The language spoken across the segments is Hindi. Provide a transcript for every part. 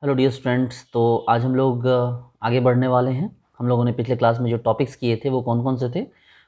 Hello dear students. तो आज हम लोग आगे बढ़ने वाले हैं। हम लोगों ने पिछले क्लास में जो टॉपिक्स किए थे वो कौन कौन से थे?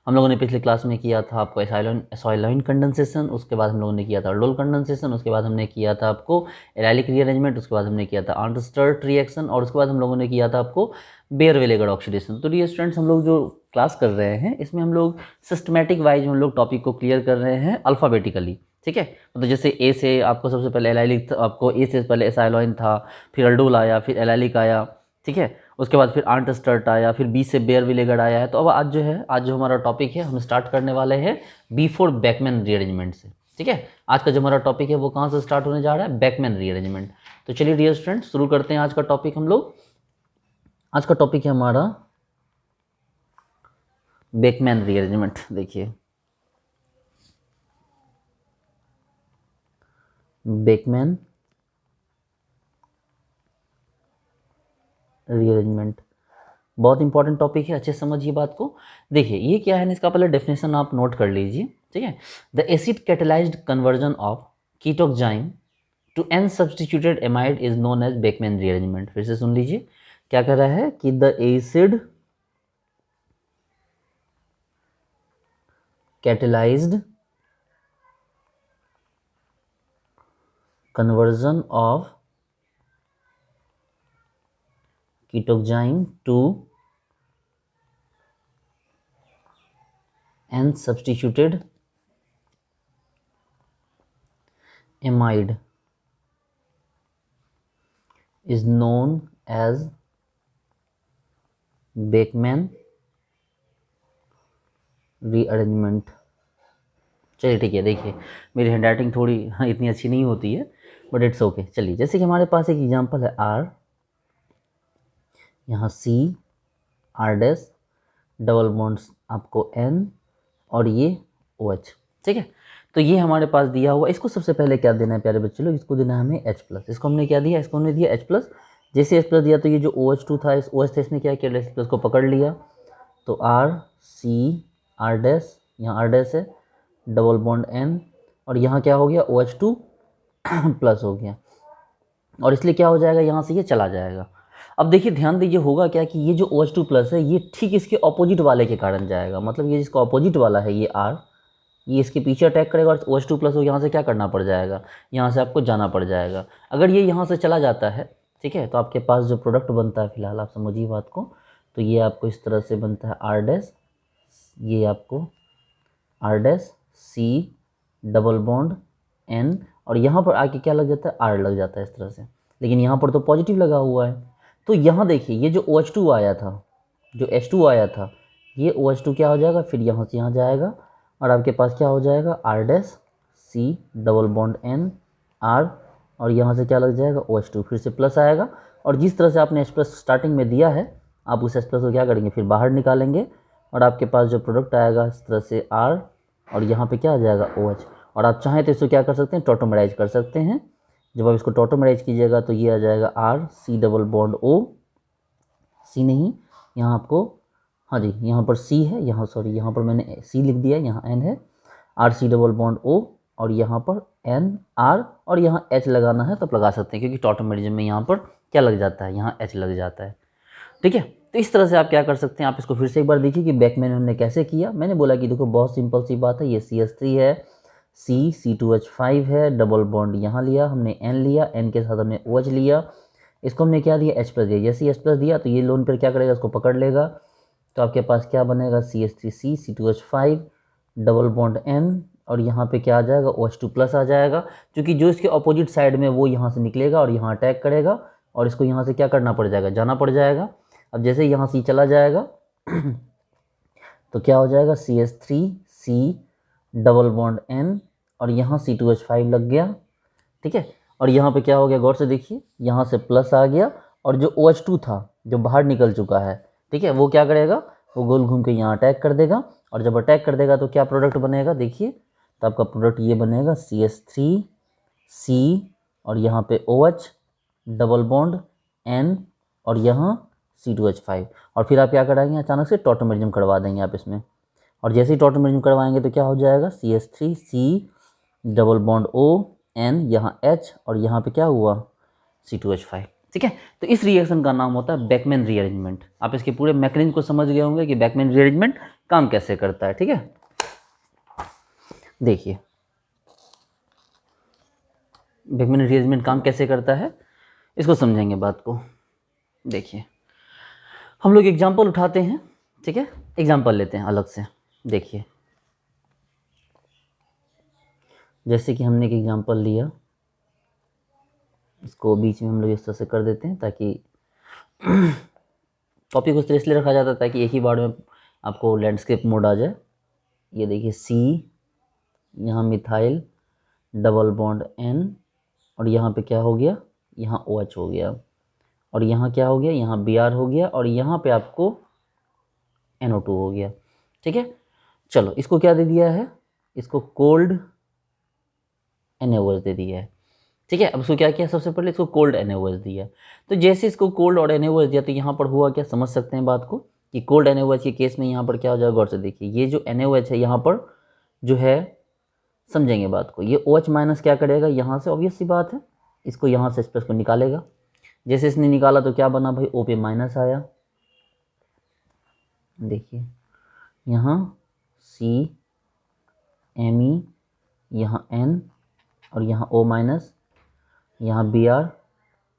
हम लोगों ने पिछले क्लास में किया था आपको एसाइलोइन कंडेंसेशन, उसके बाद हम लोगों ने किया था अर्डोल कंडेंसेशन, उसके बाद हमने किया था आपको एराइलिक रीअरेंजमेंट, उसके बाद हमने किया था आर्नस्टर्ट रिएक्शन, और उसके बाद हम लोगों ने किया था आपको बेयर-वेलेगर ऑक्सीडेशन। तो डियर स्टूडेंट्स, हम लोग जो क्लास कर रहे हैं इसमें हम लोग सिस्टमेटिक वाइज हम लोग टॉपिक को क्लियर कर रहे हैं अल्फ़ाबेटिकली। ठीक है, मतलब जैसे ए से आपको सबसे पहले एलाइलिक, आपको ए से पहले एसाइलोइन था, फिर अल्डोल आया, फिर एलाइलिक आया। ठीक है, उसके बाद फिर आर्नस्टर्ट आया, फिर बी से बेयर-विलेगर आया है। तो अब आज जो है, आज जो हमारा टॉपिक है, हम स्टार्ट करने वाले हैं बी4 बेकमैन रीअरेंजमेंट से। ठीक है, आज का जो हमारा टॉपिक है वो कहाँ से स्टार्ट होने जा रहा है? Beckmann rearrangement. तो चलिए डियर स्टूडेंट्स, शुरू करते हैं आज का टॉपिक। हम लोग आज का टॉपिक है हमारा बेकमैन रीअरेंजमेंट। देखिए, बेकमैन रीअरेंजमेंट बहुत इंपॉर्टेंट टॉपिक है, अच्छे से समझिए बात को। देखिए ये क्या है ना, इसका पहले डेफिनेशन आप नोट कर लीजिए। ठीक है, the acid catalysed conversion of ketoxime to an substituted amide is known as Beckmann rearrangement. फिर से सुन लीजिए, क्या कह रहा है कि the acid catalysed conversion of ketoxime to an substituted amide is known as Beckmann rearrangement. चलिए ठीक है, देखिए मेरी हैंडराइटिंग थोड़ी इतनी अच्छी नहीं होती है, बट इट्स ओके। चलिए, जैसे कि हमारे पास एक एग्जांपल है आर, यहाँ सी, आर डैश, डबल बॉन्ड्स आपको एन, और ये ओ एच। ठीक है, तो ये हमारे पास दिया हुआ। इसको सबसे पहले क्या देना है प्यारे बच्चे लोग? इसको देना है हमें एच प्लस। इसको हमने क्या दिया? इसको हमने दिया एच प्लस। जैसे एच प्लस दिया तो ये जो ओ एच टू था, इस ओ एच था, इसने क्या किया? एच प्लस को पकड़ लिया। तो आर सी आर डैश, यहाँ आर डैश है, डबल बॉन्ड एन, और यहाँ क्या हो गया? ओ एच टू प्लस हो गया, और इसलिए क्या हो जाएगा? यहाँ से ये चला जाएगा। अब देखिए ध्यान दीजिए, होगा क्या कि ये जो ओ एच टू प्लस है ये ठीक इसके ऑपोजिट वाले के कारण जाएगा। मतलब ये जिसका ऑपोजिट वाला है ये आर, ये इसके पीछे अटैक करेगा, और ओ एच टू प्लस को यहाँ से क्या करना पड़ जाएगा? यहाँ से आपको जाना पड़ जाएगा। अगर ये यहाँ से चला जाता है, ठीक है, तो आपके पास जो प्रोडक्ट बनता है, फिलहाल आप समझिए बात को, तो ये आपको इस तरह से बनता है आर डैश, ये आपको R dash C double bond N, और यहाँ पर आके क्या लग जाता है? आर लग जाता है इस तरह से। लेकिन यहाँ पर तो पॉजिटिव लगा हुआ है। तो यहाँ देखिए ये जो ओ एच टू आया था, जो एच टू आया था, ये ओ एच टू क्या हो जाएगा? फिर यहाँ से यहाँ जाएगा, और आपके पास क्या हो जाएगा? R dash C double bond N R, और यहाँ से क्या लग जाएगा? ओ एच टू, फिर से प्लस आएगा। और जिस तरह से आपने एच प्लस स्टार्टिंग में दिया है, आप उस एच प्लस को क्या करेंगे? फिर बाहर निकालेंगे, और आपके पास जो प्रोडक्ट आएगा इस तरह से आर, और यहाँ पे क्या आ जाएगा? O H. और आप चाहें तो इसको क्या कर सकते हैं? टॉटोमराइज कर सकते हैं। जब आप इसको टॉटोमराइज कीजिएगा तो ये आ जाएगा R C double bond O, C नहीं, यहाँ आपको, हाँ जी, यहाँ पर सी है, यहाँ सॉरी, यहाँ पर मैंने सी लिख दिया, यहाँ एन है, R C double bond O, और यहाँ पर एन आर, और यहाँ एच लगाना है तो आप लगा सकते हैं, क्योंकि टॉटोमेरिज्म में यहाँ पर क्या लग जाता है? यहाँ एच लग जाता है। ठीक है, तो इस तरह से आप क्या कर सकते हैं? आप इसको फिर से एक बार देखिए कि बेकमैन हमने कैसे किया। मैंने बोला कि देखो बहुत सिंपल सी बात है, ये CH3 है, C2H5 है, डबल बॉन्ड यहाँ लिया हमने, N लिया, N के साथ हमने OH लिया, इसको हमने क्या दिया? H प्लस दिया। जैसे H प्लस दिया तो ये लोन पर क्या करेगा? इसको पकड़ लेगा, तो आपके पास क्या बनेगा? CH3C C2H5 double bond N, और यहाँ पे क्या आ जाएगा? OH2 प्लस आ जाएगा, क्योंकि जो इसके अपोजिट साइड में वो यहाँ से निकलेगा और यहाँ अटैक करेगा, और इसको यहाँ से क्या करना पड़ जाएगा? जाना पड़ जाएगा। अब जैसे यहाँ सी चला जाएगा तो क्या हो जाएगा? CH3C डबल बॉन्ड N, और यहाँ C2H5 लग गया। ठीक है, और यहाँ पे क्या हो गया? गौर से देखिए, यहाँ से प्लस आ गया, और जो OH2 था जो बाहर निकल चुका है, ठीक है, वो क्या करेगा? वो गोल घूम के यहाँ अटैक कर देगा, और जब अटैक कर देगा तो क्या प्रोडक्ट बनेगा? देखिए, तो आपका प्रोडक्ट ये बनेगा CH3C, और यहाँ पे OH डबल बॉन्ड N, और यहाँ C2H5, और फिर आप क्या कराएंगे? अचानक से टॉटोमेरिज्म करवा देंगे आप इसमें, और जैसे ही टॉटोमेरिज्म करवाएंगे तो क्या हो जाएगा? CH3C double bond O N, यहाँ H, और यहाँ पे क्या हुआ? C2H5। ठीक है। तो इस रिएक्शन का नाम होता है बैकमैन रीअरेंजमेंट। आप इसके पूरे मैकेनिज्म को समझ गए होंगे कि बैकमैन रीअरेंजमेंट काम कैसे करता है। ठीक है, देखिए बैकमैन रीअरेंजमेंट काम कैसे करता है, इसको समझेंगे बात को। देखिए हम लोग एग्जाम्पल उठाते हैं, ठीक है, एग्जाम्पल लेते हैं अलग से। देखिए जैसे कि हमने एक एग्जाम्पल लिया, इसको बीच में हम लोग इस तरह से कर देते हैं ताकि टॉपिक उस तरह इसलिए रखा जाता है ताकि एक ही बार में आपको लैंडस्केप मोड आ जाए। ये देखिए सी, यहाँ मिथाइल डबल बॉन्ड एन, और यहाँ पे क्या हो गया, यहाँ ओ एच हो गया, और यहाँ क्या हो गया, यहाँ बी आर हो गया, और यहाँ पे आपको NO2 हो गया। ठीक है, चलो इसको क्या दे दिया है, इसको कोल्ड NaOH दे दिया है। ठीक है, अब इसको क्या किया, सबसे पहले इसको कोल्ड NaOH दिया। तो जैसे इसको कोल्ड और NaOH दिया तो यहाँ पर हुआ क्या, समझ सकते हैं बात को कि कोल्ड NaOH के केस में यहाँ पर क्या हो जाएगा, गौर से देखिए ये जो NaOH है यहाँ पर जो है, समझेंगे बात को, ये OH माइनस क्या करेगा, यहाँ से ऑब्वियस सी बात है इसको यहाँ से स्पेस को निकालेगा। जैसे इसने निकाला तो क्या बना भाई, O पे माइनस आया। देखिए यहाँ C Me, यहाँ N, और यहाँ O माइनस, यहाँ Br,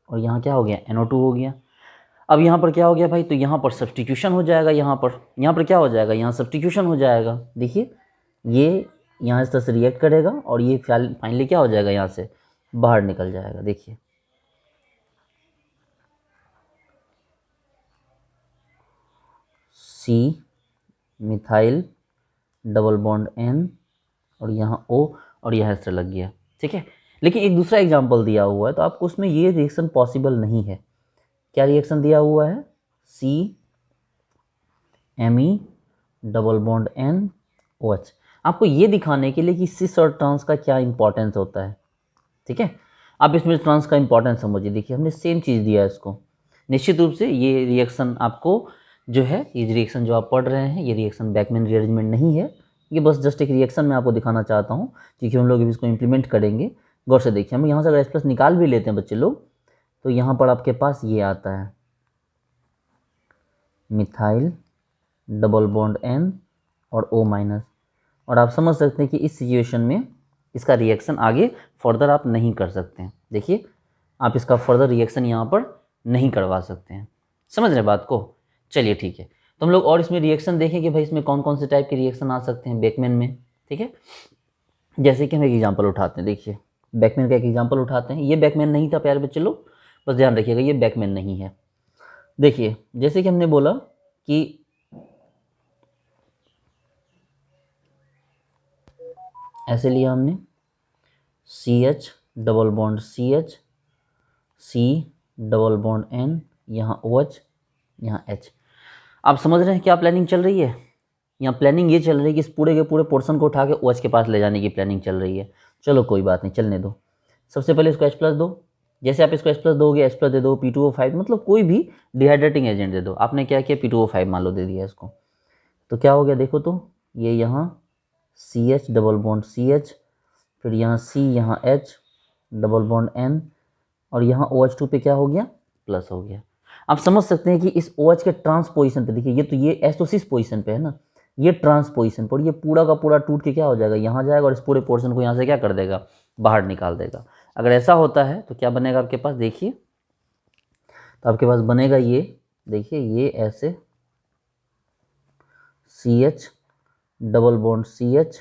और यहाँ क्या हो गया, NO2 हो गया। अब यहाँ पर क्या हो गया भाई, तो यहाँ पर सब्स्टिट्यूशन हो जाएगा, यहाँ पर क्या हो जाएगा, यहाँ सब्स्टिट्यूशन हो जाएगा। देखिए ये यहाँ इस तरह से रिएक्ट करेगा और ये फाइनली क्या हो जाएगा, यहाँ से बाहर निकल जाएगा। देखिए C methyl double bond N, और यहाँ O, और यहाँ इस तरह लग गया। ठीक है, लेकिन एक दूसरा एग्जाम्पल दिया हुआ है तो आपको उसमें ये रिएक्शन पॉसिबल नहीं है। क्या रिएक्शन दिया हुआ है, C Me double bond N OH। आपको ये दिखाने के लिए कि सिस और ट्रांस का क्या इंपॉर्टेंस होता है। ठीक है, आप इसमें ट्रांस का इंपॉर्टेंस समझिए। देखिए हमने सेम चीज़ दिया है इसको, निश्चित रूप से ये रिएक्शन आपको जो है, ये रिएक्शन जो आप पढ़ रहे हैं ये रिएक्शन बैकमैन रीअरेंजमेंट नहीं है, ये बस जस्ट एक रिएक्शन मैं आपको दिखाना चाहता हूँ क्योंकि हम लोग इसको इम्प्लीमेंट करेंगे। गौर से देखिए, हम यहाँ से अगर H+ निकाल भी लेते हैं बच्चे लोग, तो यहाँ पर आपके पास ये आता है मिथाइल डबल बॉन्ड N और O माइनस, और आप समझ सकते हैं कि इस सिचुएशन में इसका रिएक्शन आगे फर्दर आप नहीं कर सकते हैं। देखिए आप इसका फर्दर रिएक्शन यहाँ पर नहीं करवा सकते हैं, समझ रहे बात को। चलिए ठीक है, तो हम लोग और इसमें रिएक्शन देखें कि भाई इसमें कौन कौन से टाइप के रिएक्शन आ सकते हैं बैकमैन में। ठीक है, जैसे कि हम एक एग्जाम्पल उठाते हैं, देखिए बैकमैन का एक एग्जाम्पल उठाते हैं। ये बैकमैन नहीं था प्यारे बच्चे लोग, बस ध्यान रखिएगा ये बैकमैन नहीं है। देखिए जैसे कि हमने बोला कि ऐसे लिया हमने CH double bond CH, C double bond N, यहाँ OH, यहाँ H। आप समझ रहे हैं क्या प्लानिंग चल रही है, यहाँ प्लानिंग ये चल रही है कि इस पूरे के पूरे पोर्शन को उठा के OH के पास ले जाने की प्लानिंग चल रही है। चलो कोई बात नहीं, चलने दो। सबसे पहले इसको H+ दो, जैसे आप इसको H+ दोगे, H+ दे दो, P2O5 मतलब कोई भी डिहाइड्रेटिंग एजेंट दे दो। आपने क्या किया, P2O5 मान लो दे दिया इसको, तो क्या हो गया देखो, तो ये यहाँ CH डबल बॉन्ड CH, फिर यहाँ C, यहाँ H डबल बॉन्ड N, और यहाँ OH2 पे क्या हो गया, प्लस हो गया। आप समझ सकते हैं कि इस OH के ट्रांस पोजिशन पे देखिए, ये तो ये H तो सिस पोजिशन पे है ना, ये ट्रांस पोजिशन पर, ये पूरा का पूरा टूट के क्या हो जाएगा, यहाँ जाएगा और इस पूरे पोर्शन को यहाँ से क्या कर देगा, बाहर निकाल देगा। अगर ऐसा होता है तो क्या बनेगा आपके पास, देखिए तो आपके पास बनेगा ये, देखिए ये ऐसे CH डबल बॉन्ड CH,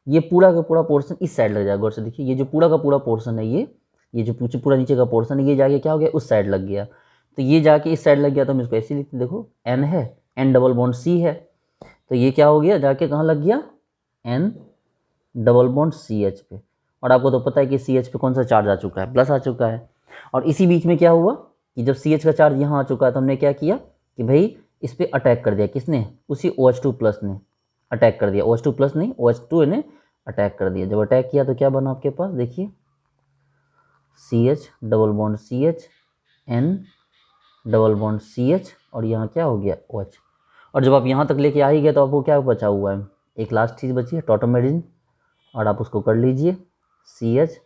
ये पूरा का पूरा पोर्शन इस साइड लग जाएगा। गौर से देखिए, ये जो पूरा का पूरा पोर्शन है, ये जो पूरा नीचे का पोर्शन है, ये जाके क्या हो गया, उस साइड लग गया। तो ये जाके इस साइड लग गया, तो हम इसको ऐसे लिखते, देखो N है, N डबल बॉन्ड C है, तो ये क्या हो गया, जाके कहाँ लग गया, N डबल बॉन्ड CH पे। और आपको तो पता है कि CH पे कौन सा चार्ज आ चुका है, प्लस आ चुका है। और इसी बीच में क्या हुआ कि जब CH का चार्ज यहाँ आ चुका है तो हमने क्या किया कि भाई इस पर अटैक कर दिया, किसने, उसी OH2 प्लस ने अटैक कर दिया, OH2 प्लस नहीं, OH2 ने अटैक कर दिया। जब अटैक किया तो क्या बना आपके पास, देखिए CH double bond CH, N double bond CH, और यहाँ क्या हो गया, OH। और जब आप यहाँ तक लेके आ ही गए तो आपको क्या बचा हुआ है, एक लास्ट चीज़ बची है, टॉटोमेरिन, और आप उसको कर लीजिए, CH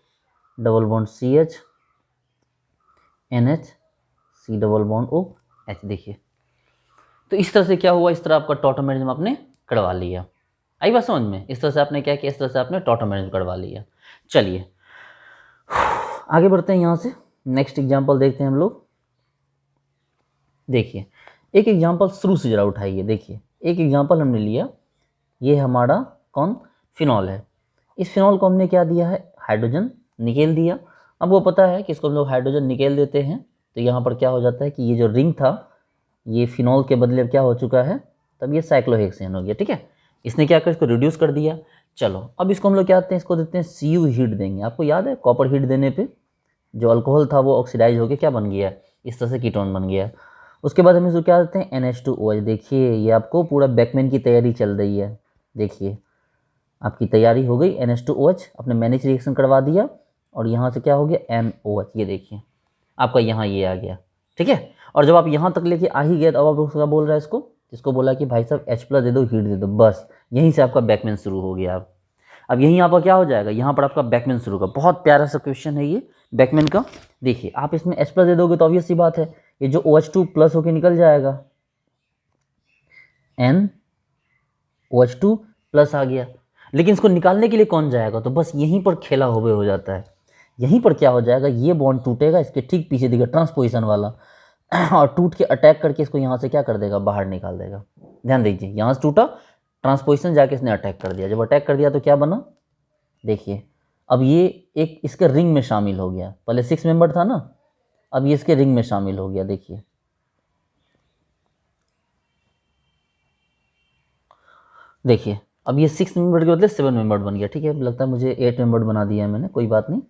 double bond CH, NH, double bond CH, और यहाँ क्या हो गया, OH। और जब आप यहाँ तक लेके आ ही गए तो आपको क्या बचा हुआ है, एक लास्ट चीज़ बची है, टॉटोमेरिन, और आप उसको कर लीजिए, CH double bond CH, NH, double bond CH, और यहाँ क्या हो गया, OH। C double bond O H। देखिए तो इस तरह से क्या हुआ, इस तरह आपका टॉटोमेरिज्म आपने करवा लिया। आई बात समझ में? इस तरह से आपने क्या किया, इस तरह से आपने टॉटोमेरिज्म करवा लिया। चलिए आगे बढ़ते हैं, यहाँ से नेक्स्ट एग्जाम्पल देखते हैं हम लोग। देखिए एक एग्जाम्पल शुरू से जरा उठाइए। देखिए एक एग्जाम्पल हमने लिया, ये हमारा कौन, फिनॉल है। इस फिनॉल को हमने क्या दिया है, हाइड्रोजन निकेल दिया। अब वो पता है कि इसको हम लोग हाइड्रोजन निकेल देते हैं तो यहाँ पर क्या हो जाता है कि ये जो रिंग था ये फिनॉल के बदले अब क्या हो चुका है, तब ये साइक्लोहेक्सेन हो गया। ठीक है, इसने क्या कर इसको रिड्यूस कर दिया। चलो अब इसको हम लोग क्या करते हैं, इसको देते हैं Cu हीट देंगे। आपको याद है कॉपर हीट देने पे जो अल्कोहल था वो ऑक्सीडाइज होकर क्या बन गया, इस तरह से कीटोन बन गया। उसके बाद हम इसको क्या देते हैं NH2OH। देखिए ये आपको पूरा बैकमेन की तैयारी चल रही है। देखिए आपकी तैयारी हो गई, NH2OH अपने मैनेज रिएक्शन करवा दिया और यहाँ से क्या हो गया NOH। ये देखिए आपका यहाँ ये आ गया। ठीक है, और जब आप यहाँ तक लेके आ ही गए तो अब आप उसका बोल रहा है जिसको बोला कि भाई साहब H+ दे दो, हीट दे दो, बस यहीं से आपका बैकमेन शुरू हो गया। अब यहीं आपका क्या हो जाएगा, यहाँ पर आपका बैकमेन शुरू होगा। बहुत प्यारा सा क्वेश्चन है ये बैकमेन का। देखिए आप इसमें H+ दे दोगे तो ऑब्वियस सी बात है ये जो OH2+ होके निकल जाएगा, NOH2+ आ गया। लेकिन इसको निकालने के लिए कौन जाएगा, तो बस यहीं पर खेला हो जाता है। यहीं पर क्या हो जाएगा, ये बॉन्ड टूटेगा, इसके ठीक पीछे दिखेगा ट्रांसपोजिशन वाला और टूट के अटैक करके इसको यहाँ से क्या कर देगा, बाहर निकाल देगा। ध्यान दीजिए यहाँ से टूटा, ट्रांसपोजिशन जाके इसने अटैक कर दिया। जब अटैक कर दिया तो क्या बना, देखिए अब ये एक इसके रिंग में शामिल हो गया। पहले 6 मेंबर था ना, अब ये इसके रिंग में शामिल हो गया। देखिए देखिए अब ये 6 मेंबर के बदले 7 मेंबर बन गया। ठीक है, लगता है मुझे 8 मेंबर बना दिया है मैंने, कोई बात नहीं,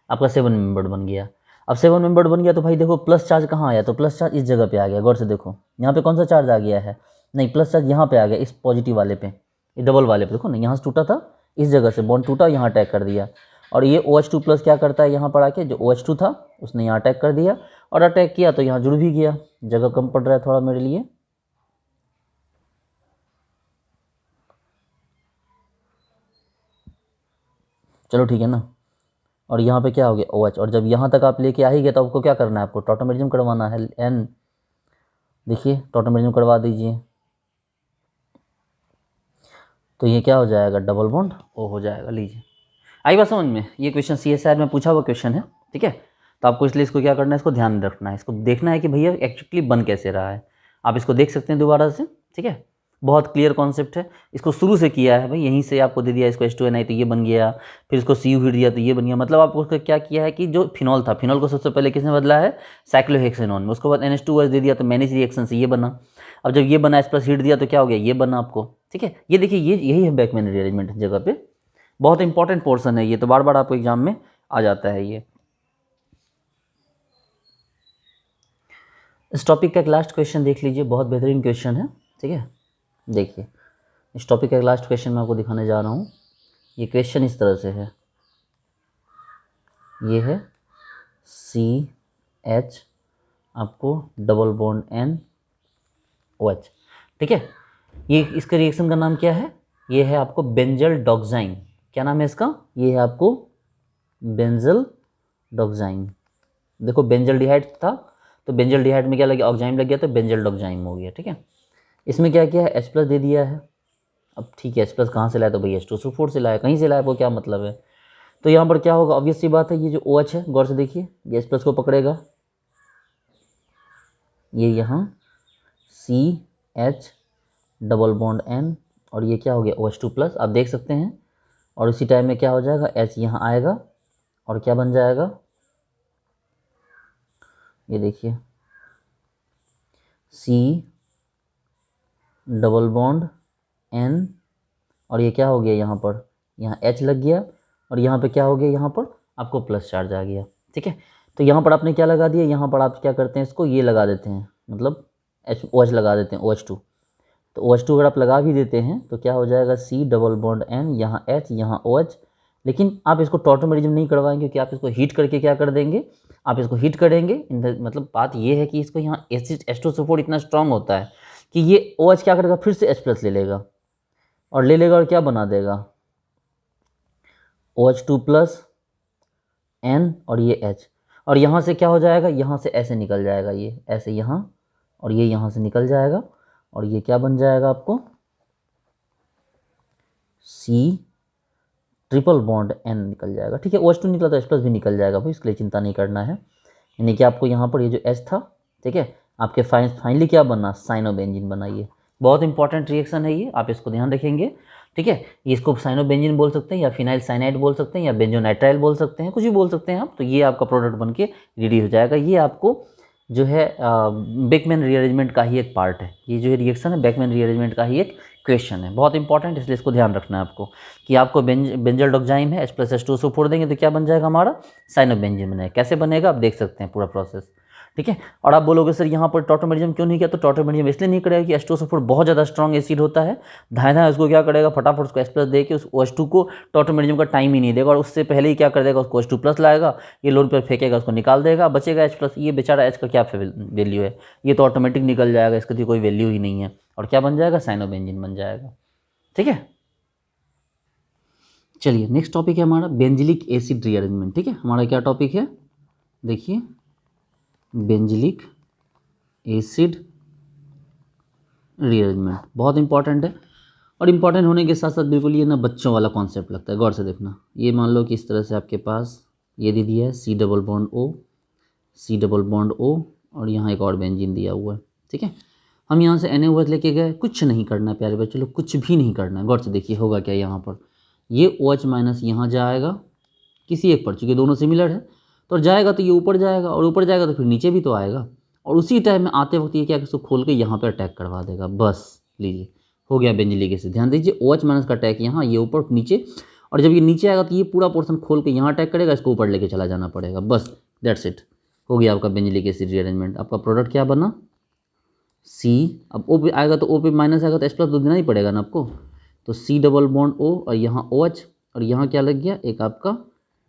आपका 7 मेंबर बन गया। अब 7 मेंबर बन गया तो भाई देखो प्लस चार्ज कहाँ आया, तो प्लस चार्ज इस जगह पे आ गया। गौर से देखो यहाँ पे कौन सा चार्ज आ गया है, नहीं प्लस चार्ज यहाँ पे आ गया, इस पॉजिटिव वाले पे, ये डबल वाले पे। देखो ना यहाँ से टूटा था, इस जगह से बॉन्ड टूटा, यहाँ अटैक कर दिया। और ये OH2+ क्या करता है, यहाँ पर आके जो OH2 था उसने यहाँ अटैक कर दिया, और अटैक किया तो यहाँ जुड़ भी गया। जगह कम पड़ रहा है थोड़ा मेरे लिए, चलो ठीक है ना। और यहाँ पे क्या हो गया OH, और जब यहाँ तक आप लेके आ ही गए तो आपको क्या करना है, आपको टॉटोमेरिज्म करवाना है N। देखिए टॉटोमेरिज्म करवा दीजिए तो ये क्या हो जाएगा, डबल बॉन्ड O हो जाएगा। लीजिए आई बात समझ में, ये क्वेश्चन CSIR में पूछा हुआ क्वेश्चन है। ठीक है, तो आपको इसलिए इसको क्या करना है, इसको ध्यान रखना है, इसको देखना है कि भैया एक्चुअली बन कैसे रहा है। आप इसको देख सकते हैं दोबारा से। ठीक है, बहुत क्लियर कॉन्सेप्ट है। इसको शुरू से किया है भाई, यहीं से आपको दे दिया इसको H2NI तो ये बन गया, फिर इसको Cu हीट दिया तो ये बन गया। मतलब आपको उसका क्या किया है कि जो फिनॉल था, फिनॉल को सबसे पहले किसने बदला है, साइक्लोहेक्सेनॉन में, उसके बाद NH2OH दे दिया तो मैनेज रिएक्शन से ये बना। अब जब ये बना H+ हीट दिया तो क्या हो गया, ये बना आपको। ठीक है, ये देखिए ये यही है बैकमेन रीअरेंजमेंट जगह पे, बहुत इंपॉर्टेंट पोर्शन है ये, तो बार बार आपको एग्जाम में आ जाता है ये। इस टॉपिक का एक लास्ट क्वेश्चन देख लीजिए, बहुत बेहतरीन क्वेश्चन है। ठीक है, देखिए इस टॉपिक का एक लास्ट क्वेश्चन मैं आपको दिखाने जा रहा हूँ। ये क्वेश्चन इस तरह से है, ये है CH आपको डबल बॉन्ड NOH। ठीक है, ये इसका रिएक्शन का नाम क्या है, ये है आपको बेंजल डॉक्साइन। क्या नाम है इसका, ये है आपको बेंजल डॉक्साइन। देखो बेंजल डिहाइड था तो बेंजल डिहाइड में क्या लग गया, ऑक्साइम लग गया तो बेंजल डॉक्साइम हो गया। ठीक है, इसमें क्या किया है, H+ दे दिया है। अब ठीक है H+ कहाँ से लाया, तो भाई H2SO4 से लाया, कहीं से लाया वो क्या मतलब है। तो यहाँ पर क्या होगा, ऑब्वियस सी बात है ये जो OH है, गौर से देखिए ये H+ को पकड़ेगा, ये यहाँ CH डबल बॉन्ड N, और ये क्या हो गया OH2+, आप देख सकते हैं। और इसी टाइम में क्या हो जाएगा, H यहाँ आएगा और क्या बन जाएगा, ये देखिए C डबल बॉन्ड N, और ये क्या हो गया, यहाँ पर यहाँ H लग गया, और यहाँ पे क्या हो गया, यहाँ पर आपको प्लस चार्ज आ गया। ठीक है, तो यहाँ पर आपने क्या लगा दिया, यहाँ पर आप क्या करते हैं, इसको ये लगा देते हैं, मतलब OH लगा देते हैं, OH2। तो OH2 अगर आप लगा भी देते हैं तो क्या हो जाएगा, C डबल बॉन्ड N, यहाँ H यहाँ OH। लेकिन आप इसको टॉटोमेरिज्म नहीं करवाएंगे क्योंकि आप इसको हीट करके क्या कर देंगे, आप इसको हीट करेंगे। मतलब बात ये है कि इसको यहाँ H2SO4 इतना स्ट्रांग होता है कि ये OH क्या करेगा, फिर से H+ ले लेगा, और ले लेगा और क्या बना देगा, OH2+ N और ये H। और यहाँ से क्या हो जाएगा, यहाँ से ऐसे निकल जाएगा, ये ऐसे यहाँ, और ये यहाँ से निकल जाएगा, और ये क्या बन जाएगा आपको, C ट्रिपल बॉन्ड N निकल जाएगा। ठीक है, OH2 निकला तो H+ भी निकल जाएगा भाई, इसके लिए चिंता नहीं करना है। यानी कि आपको यहाँ पर ये जो H था, ठीक है, आपके फाइनली क्या बना, साइनोबेंजीन बना। ये बहुत इंपॉर्टेंट रिएक्शन है ये, आप इसको ध्यान रखेंगे। ठीक है, ये इसको साइनोबेंजीन बोल सकते हैं, या फिनाइल साइनाइड बोल सकते हैं, या बेंजोनाइट्राइल बोल सकते हैं, कुछ भी बोल सकते हैं आप। तो ये आपका प्रोडक्ट बन के रेडी हो जाएगा। ये आपको जो है बेकमैन रीअरेंजमेंट का ही एक पार्ट है। ये जो है रिएक्शन है बेकमैन रीअरेंजमेंट का ही एक क्वेश्चन है, बहुत इंपॉर्टेंट, इसलिए इसको ध्यान रखना है आपको कि आपको बेंजल डॉक्जाइम है, H+H2 फोड़ देंगे तो क्या बन जाएगा हमारा, साइनोबेंजीन बनेगा। कैसे बनेगा आप देख सकते हैं पूरा प्रोसेस। ठीक है, और आप बोलोगे सर यहाँ पर टॉटोमेरिज्म क्यों नहीं किया, तो टॉटोमेरिज्म इसलिए नहीं करेगा कि H2SO4 बहुत ज़्यादा स्ट्रॉन्ग एसिड होता है, धाए धाए उसको क्या करेगा, फटाफट उसको H+ दे के उस OH2 को टॉटोमेरिज्म का टाइम ही नहीं देगा, और उससे पहले ही क्या कर देगा, उसको OH2+ लाएगा, ये लोन पर फेंकेगा, उसको निकाल देगा, बचेगा H+। ये बेचारा H का क्या वैल्यू है, ये तो ऑटोमेटिक निकल जाएगा, इसकी तो कोई वैल्यू ही नहीं है, और क्या बन जाएगा, साइनोबेंजीन बन जाएगा। ठीक है, चलिए नेक्स्ट टॉपिक है हमारा बेंजिलिक एसिड रीअरेंजमेंट। ठीक है, हमारा क्या टॉपिक है, देखिए बेंजिलिक एसिड रीअरेंजमेंट बहुत इंपॉर्टेंट है, और इंपॉर्टेंट होने के साथ साथ बिल्कुल ये ना बच्चों वाला कॉन्सेप्ट लगता है, गौर से देखना। ये मान लो कि इस तरह से आपके पास ये दे दिया है C double bond O, C double bond O, और यहाँ एक और बेंजीन दिया हुआ है। ठीक है, हम यहाँ से NaOH लेके गए, कुछ नहीं करना है प्यारे बच्चों लोग, कुछ भी नहीं करना है। गौर से देखिए होगा क्या, यहाँ पर ये OH- यहाँ जाएगा किसी एक पर, चूँकि दोनों सिमिलर है, तो जाएगा तो ये ऊपर जाएगा, और ऊपर जाएगा तो फिर नीचे भी तो आएगा, और उसी टाइम में आते वक्त ये क्या इसको खोल के यहाँ पर अटैक करवा देगा। बस लीजिए हो गया बेंजिलिक एसिड। ध्यान दीजिए OH- का अटैक यहाँ, ये ऊपर नीचे, और जब ये नीचे आएगा तो ये पूरा पोर्शन खोल के यहाँ अटैक करेगा, इसको ऊपर लेके चला जाना पड़ेगा। बस दैट्स इट, हो गया आपका बेंजिलिक एसिड रीअरेंजमेंट। आपका प्रोडक्ट क्या बना, C। अब O पे आएगा तो O पे माइनस आएगा तो H+ तो देना ही पड़ेगा ना आपको, तो C डबल बॉन्ड O, और यहाँ OH, और यहाँ क्या लग गया, एक आपका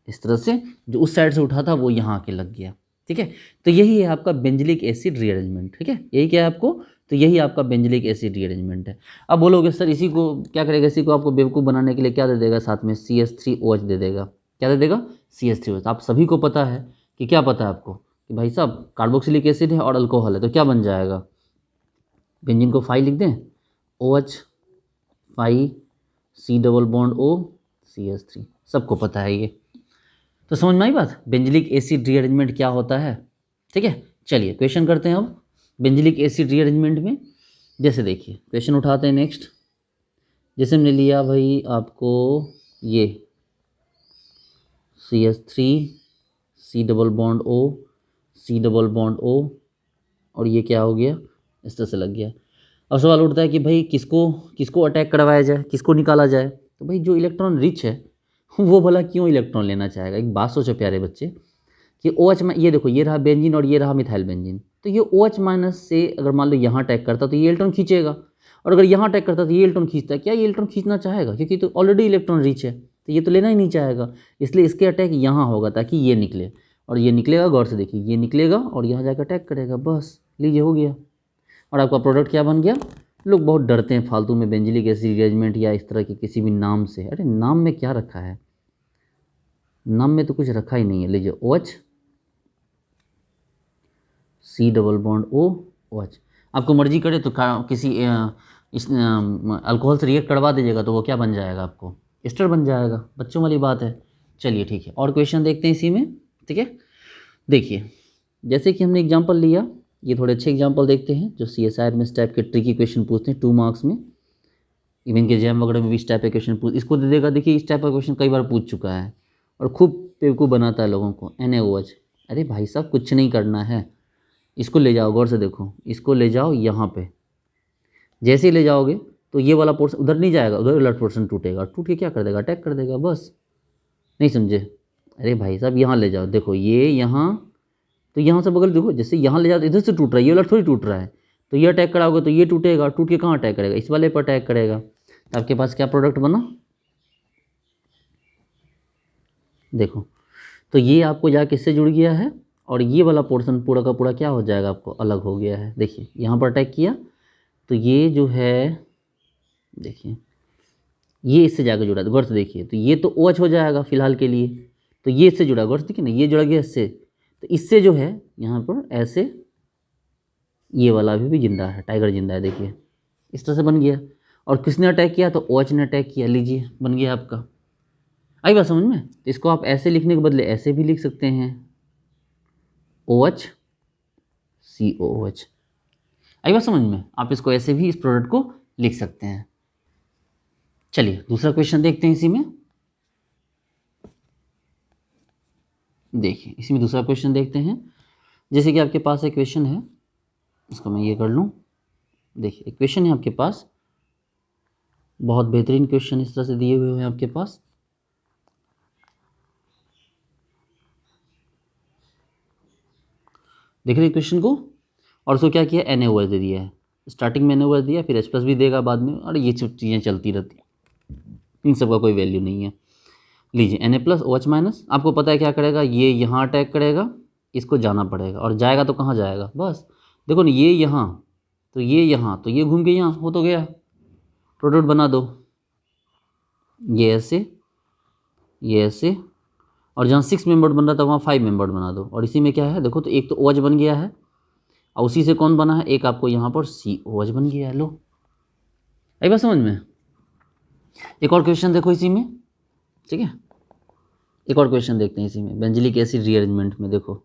इस तरह से जो उस साइड से उठा था वो यहाँ आके लग गया। ठीक है, तो यही है आपका बेंजिलिक एसिड रीअरेंजमेंट। ठीक है, यही क्या है आपको, तो यही आपका बेंजिलिक एसिड रीअरेंजमेंट है। अब बोलोगे सर इसी को क्या करेगा, इसी को आपको बेवकूफ़ बनाने के लिए क्या दे देगा, साथ में CH3OH दे देगा। क्या दे देगा, CH3OH। आप सभी को पता है कि क्या पता है आपको कि भाई साहब कार्बोक्सिलिक एसिड है और अल्कोहल है, तो क्या बन जाएगा, बेंजीन को 5 लिख दें, OH 5 C double bond O CH3, सबको पता है ये। तो समझ में आई बात, बेंजिलिक एसिड रीअरेंजमेंट क्या होता है। ठीक है, चलिए क्वेश्चन करते हैं अब बेंजिलिक एसिड रीअरेंजमेंट में। जैसे देखिए क्वेश्चन उठाते हैं नेक्स्ट, जैसे हमने लिया भाई आपको ये CH3 C double bond O C double bond O, और ये क्या हो गया, इस तरह से लग गया। अब सवाल उठता है कि भाई किसको किसको अटैक करवाया जाए, किसको निकाला जाए, तो भाई जो इलेक्ट्रॉन रिच है वो भला क्यों इलेक्ट्रॉन लेना चाहेगा। एक बात सोचो प्यारे बच्चे कि OH में ये देखो ये रहा बेंजीन और ये रहा मिथाइल बेंजीन, तो ये OH- से अगर मान लो यहाँ अटैक करता तो ये इलेक्ट्रॉन खींचेगा, और अगर यहाँ अटैक करता तो ये इलेक्ट्रॉन खींचता, क्या ये इलेक्ट्रॉन खींचना चाहेगा, क्योंकि तो ऑलरेडी इलेक्ट्रॉन रिच है तो ये तो लेना ही नहीं चाहेगा, इसलिए इसके अटैक यहाँ होगा ताकि ये निकले, और ये निकलेगा, गौर से देखिए ये निकलेगा और यहाँ जाकर अटैक करेगा। बस लीजिए हो गया, और आपका प्रोडक्ट क्या बन गया। लोग बहुत डरते हैं फालतू में बेंजिलिक एसिड रीअरेंजमेंट या इस तरह के किसी भी नाम से, अरे नाम में क्या रखा है, नाम में तो कुछ रखा ही नहीं है। लीजिए OH C double bond O OH, आपको मर्जी करे तो किसी इस अल्कोहल से रिएक्ट करवा दीजिएगा तो वो क्या बन जाएगा, आपको एस्टर बन जाएगा। बच्चों वाली बात है। चलिए ठीक है, और क्वेश्चन देखते हैं इसी में। ठीक है, देखिए जैसे कि हमने एग्जांपल लिया, ये थोड़े अच्छे एग्जांपल देखते हैं जो CSIR में इस टाइप के ट्रिकी क्वेश्चन पूछते हैं 2 मार्क्स में, इवन के JAM वगैरह में भी इस टाइप का क्वेश्चन इसको दे देगा। देखिए इस टाइप का क्वेश्चन कई बार पूछ चुका है और खूब बेवकूफ़ बनाता है लोगों को। NaOH, अरे भाई साहब कुछ नहीं करना है, इसको ले जाओ, गौर से देखो, इसको ले जाओ यहाँ पे, जैसे ही ले जाओगे तो ये वाला पोर्शन उधर नहीं जाएगा, उधर वाला पोर्शन टूटेगा, टूट के क्या कर देगा, अटैक कर देगा। बस नहीं समझे, अरे भाई साहब यहाँ ले जाओ, देखो ये यहाँ, तो यहाँ से बगल देखो, जैसे यहाँ ले जाओ तो इधर से टूट रहा है, ये वाला थोड़ी टूट रहा है, तो ये अटैक कराओगे तो ये टूटेगा, टूट के कहाँ अटैक करेगा, इस वाले पर अटैक करेगा। तो आपके पास क्या प्रोडक्ट बना, देखो, तो ये आपको जाके इससे जुड़ गया है, और ये वाला पोर्शन पूरा का पूरा क्या हो जाएगा, आपको अलग हो गया है। देखिए यहाँ पर अटैक किया तो ये जो है, देखिए ये इससे जाकर जुड़ा, गौर से देखिए, तो ये तो OH हो जाएगा फिलहाल के लिए, तो ये इससे जुड़ा, गौर से देखिए ना, ये जुड़ा गया इससे, तो इससे जो है यहाँ पर ऐसे ये वाला अभी भी जिंदा है, टाइगर जिंदा है, देखिए इस तरह से बन गया। और किसने अटैक किया? तो OH ने अटैक किया, लीजिए बन गया आपका। आई बात समझ में? तो इसको आप ऐसे लिखने के बदले ऐसे भी लिख सकते हैं, OH COOH। आई बात समझ में? आप इसको ऐसे भी इस प्रोडक्ट को लिख सकते हैं। चलिए दूसरा क्वेश्चन देखते हैं इसी में। देखिए इसी में दूसरा क्वेश्चन देखते हैं। जैसे कि आपके पास एक क्वेश्चन है, इसको मैं ये कर लूँ। देखिए एक क्वेश्चन है आपके पास, बहुत बेहतरीन क्वेश्चन इस तरह से दिए हुए हैं आपके पास। देख रहे हैं क्वेश्चन को? और उसको क्या किया? NaOH दे दिया है, स्टार्टिंग में NaOH दिया, फिर H+ भी देगा बाद में, और ये चीज़ें चलती रहती हैं, इन सब का कोई वैल्यू नहीं है। लीजिए Na+OH-, आपको पता है क्या करेगा? ये यहाँ अटैक करेगा, इसको जाना पड़ेगा, और जाएगा तो कहाँ जाएगा? बस देखो ना, ये यहाँ, तो ये यहाँ, तो ये घूम के यहाँ हो तो गया, प्रोडक्ट बना दो, ये ऐसे, ये ऐसे, और जहाँ 6 मेंबर बन रहा था वहाँ 5 मेंबर बना दो। और इसी में क्या है देखो, तो एक तो OH बन गया है, और उसी से कौन बना है? एक आपको यहाँ पर COH बन गया है। लो आई बात समझ में? एक और क्वेश्चन देखो इसी में, ठीक है, एक और क्वेश्चन देखते हैं इसी में, बेंजिलिक एसिड रीअरेंजमेंट में। देखो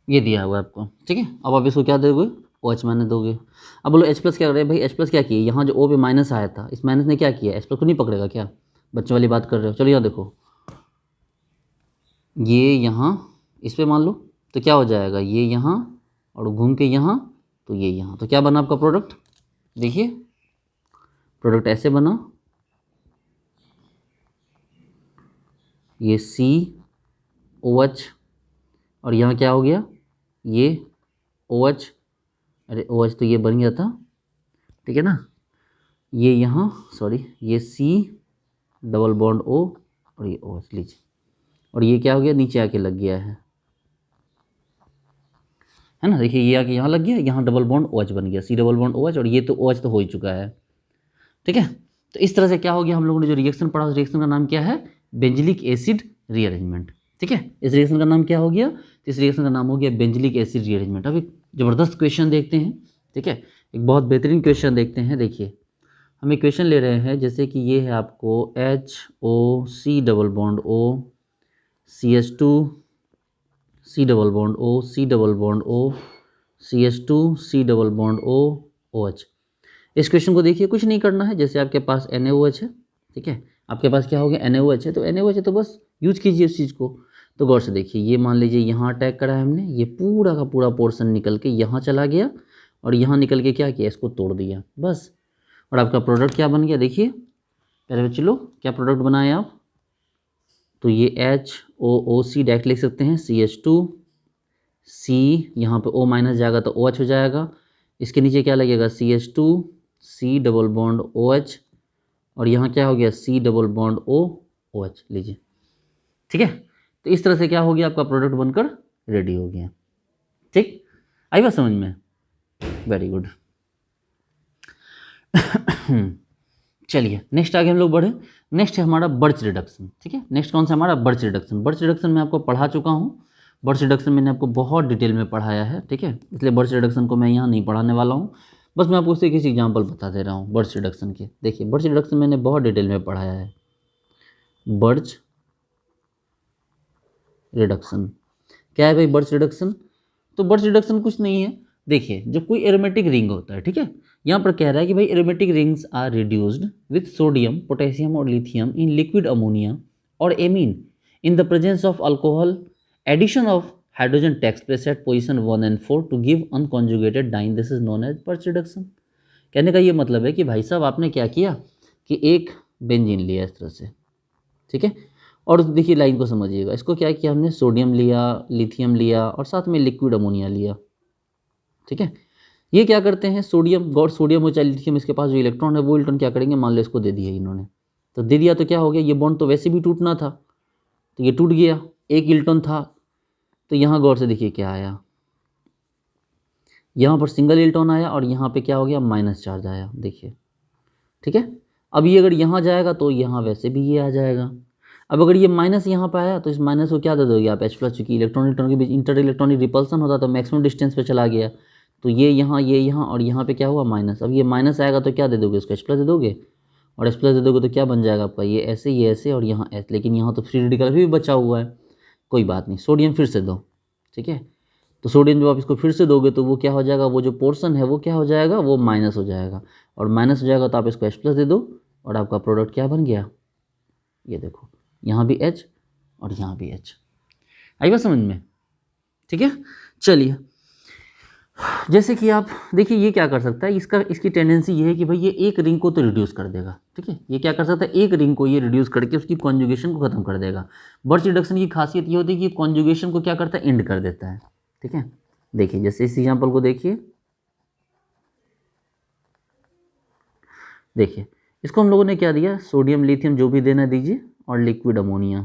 ये दिया हुआ है आपको, ठीक है। अब आप इसको क्या दोगे? OH- दोगे। अब बोलो H+ क्या कर रहे हैं भाई? H+ क्या किए? यहाँ जो O पे माइनस आया था, इस माइनस ने क्या किया? H+ को नहीं पकड़ेगा क्या? बच्चों वाली बात कर रहे हो? चलो यहाँ देखो, ये यहाँ इस पे मान लो, तो क्या हो जाएगा? ये यहाँ और घूम के यहाँ, तो ये यहाँ, तो क्या बना आपका प्रोडक्ट? देखिए प्रोडक्ट ऐसे बना, ये COH, और यहाँ क्या हो गया? ये OH, अरे OH तो ये बन गया था, ठीक है ना, ये यहाँ सॉरी, ये C+O और ये OH, लीजिए, और ये क्या हो गया? नीचे आके लग गया है ना। देखिए ये आके यहाँ लग गया, यहाँ डबल बॉन्ड OH बन गया, C+OH, और ये तो OH तो हो ही चुका है, ठीक है। तो इस तरह से क्या हो गया? हम लोगों ने जो रिएक्शन पढ़ा, उस रिएक्शन का नाम क्या है? बेंजिलिक एसिड रीअरेंजमेंट, ठीक है। इस रिएक्शन का नाम क्या हो गया? तो इस रिएक्शन का नाम हो गया बेंजिलिक एसिड रीअरेंजमेंट। अब एक ज़बरदस्त क्वेश्चन देखते हैं, ठीक है, एक बहुत बेहतरीन क्वेश्चन देखते हैं। देखिए हम एक क्वेश्चन ले रहे हैं, जैसे कि ये है आपको HOC+O CH2 C+O C+O CH2 C+O OH। इस क्वेश्चन को देखिए, कुछ नहीं करना है, जैसे आपके पास NaOH है, ठीक है, आपके पास क्या हो गया? NaOH है, तो NaOH है तो बस यूज कीजिए उस चीज़ को। तो गौर से देखिए, ये मान लीजिए यहाँ अटैक करा है हमने, ये पूरा का पूरा पोर्शन निकल के यहाँ चला गया, और यहाँ निकल के क्या किया? इसको तोड़ दिया, बस। और आपका प्रोडक्ट क्या बन गया? देखिए पहले बच्चे लोग, क्या प्रोडक्ट बनाए आप? तो ये HOOC डायरेक्ट लिख सकते हैं, CH2 C, यहाँ पे O- जाएगा तो OH हो जाएगा, इसके नीचे क्या लगेगा? CH2 C+OH, और यहाँ क्या हो गया? C+O OH, लीजिए, ठीक है। तो इस तरह से क्या हो गया? आपका प्रोडक्ट बनकर रेडी हो गया, ठीक। आई बात समझ में? Very good. चलिए नेक्स्ट आगे हम लोग बढ़े। नेक्स्ट है हमारा बर्च रिडक्शन, ठीक है। नेक्स्ट कौन सा? हमारा बर्च रिडक्शन। बर्च रिडक्शन मैं आपको पढ़ा चुका हूँ, बर्च रिडक्शन मैंने आपको बहुत डिटेल में पढ़ाया है, ठीक है, इसलिए बर्च रिडक्शन को मैं यहाँ नहीं पढ़ाने वाला हूँ, बस मैं आपको उससे किसी एग्जाम्पल बता दे रहा हूँ बर्च रिडक्शन के। देखिए बर्च रिडक्शन मैंने बहुत डिटेल में पढ़ाया है। बर्च रिडक्शन क्या है भाई? बर्च रिडक्शन, तो बर्च रिडक्शन कुछ नहीं है। देखिए जब कोई एरोमेटिक रिंग होता है, ठीक है, यहाँ पर कह रहा है कि भाई aromatic rings are reduced with sodium potassium और लिथियम इन लिक्विड अमोनिया और amine in the presence of alcohol, addition of hydrogen takes place at position 1 and 4 to give unconjugated diene, this is known as Birch reduction. कहने का ये मतलब है कि भाई साहब आपने क्या किया कि एक बेंजीन लिया इस तरह से, ठीक है, और देखिए लाइन को समझिएगा, इसको क्या किया हमने? सोडियम लिया, लिथियम लिया, और साथ में लिक्विड अमोनिया लिया, ठीक है। ये क्या करते हैं? सोडियम, गॉड सोडियम हो चाहे लिथियम, इसके पास जो इलेक्ट्रॉन है वो इलेक्ट्रॉन क्या करेंगे? मान लो इसको दे दिया इन्होंने, तो दे दिया तो क्या हो गया? ये बॉन्ड तो वैसे भी टूटना था, तो ये टूट गया, एक इलेक्ट्रॉन था, तो यहाँ गौर से देखिए क्या आया, यहाँ पर सिंगल इलेक्ट्रॉन आया और यहाँ पे क्या हो गया, माइनस चार्ज आया, देखिए, ठीक है। अब ये अगर यहाँ जाएगा तो यहाँ वैसे भी ये आ जाएगा। अब अगर ये माइनस यहाँ पे आया तो इस माइनस को क्या दे दोगे आप, H प्लस, चूँकि इलेक्ट्रॉन के बीच इंटर इलेक्ट्रॉनिक रिपल्सन होता तो मैक्सिमम डिस्टेंस पे चला गया, तो ये यहाँ और यहाँ पे क्या हुआ, माइनस। अब ये माइनस आएगा तो क्या दे दोगे, इसको H प्लस दे दोगे, और H प्लस दे दोगे तो क्या बन जाएगा आपका, ये ऐसे और यहाँ ऐसे, लेकिन यहाँ तो फ्री रेडिकल भी बचा हुआ है, कोई बात नहीं, सोडियम फिर से दो, ठीक है। तो सोडियम जब आप इसको फिर से दोगे तो वो क्या हो जाएगा, वो जो पोर्शन है वो क्या हो जाएगा, वो माइनस हो जाएगा, और माइनस हो जाएगा तो आप इसको H प्लस दे दो और आपका प्रोडक्ट क्या बन गया, ये देखो, यहाँ भी H और यहाँ भी H। आई बात समझ में, ठीक है। चलिए, जैसे कि आप देखिए ये क्या कर सकता है, इसकी टेंडेंसी ये है कि भाई ये एक रिंग को तो रिड्यूस कर देगा, ठीक है। ये क्या कर सकता है, एक रिंग को ये रिड्यूस करके उसकी कॉन्जुगेशन को खत्म कर देगा। बर्च रिडक्शन की खासियत ये होती है कि कॉन्जुगेशन को क्या करता है, एंड कर देता है, ठीक है। देखिए जैसे इस एग्जाम्पल को देखिए, इसको हम लोगों ने क्या दिया, सोडियम लिथियम जो भी देना दीजिए और लिक्विड अमोनिया,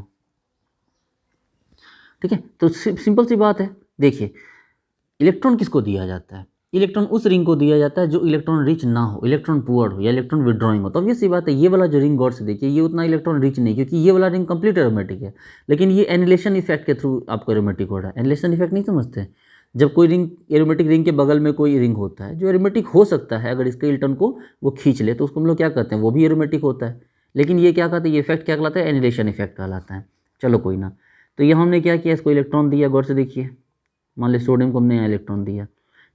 ठीक है। तो सिंपल सी बात है, देखिए इलेक्ट्रॉन किसको दिया जाता है, इलेक्ट्रॉन उस रिंग को दिया जाता है जो इलेक्ट्रॉन रिच ना हो, इलेक्ट्रॉन पुअर हो या इलेक्ट्रॉन विड्रॉइंग हो। तो ये सी बात है, ये वाला जो रिंग गौर से देखिए, ये उतना इलेक्ट्रॉन रिच नहीं, क्योंकि ये वाला रिंग कंप्लीट एरोमेटिक है, लेकिन ये एनिलेशन इफेक्ट के थ्रू आपको एरोमेटिक हो रहा है। एनिलेशन इफेक्ट नहीं समझते, जब कोई रिंग एरोमेटिक रिंग के बगल में कोई रिंग होता है जो एरोमेटिक हो सकता है, अगर इसके इलेक्ट्रॉन को वो खींच ले तो उसको हम लोग क्या कहते हैं, वो भी एरोमेटिक होता है, लेकिन ये क्या कहते हैं, ये इफेक्ट क्या कहलाता है, एनिलेशन इफेक्ट कहलाता है। चलो कोई ना, तो ये हमने क्या किया, इसको इलेक्ट्रॉन दिया, गौर से देखिए, मान लीजिए सोडियम को हमने यहाँ इलेक्ट्रॉन दिया,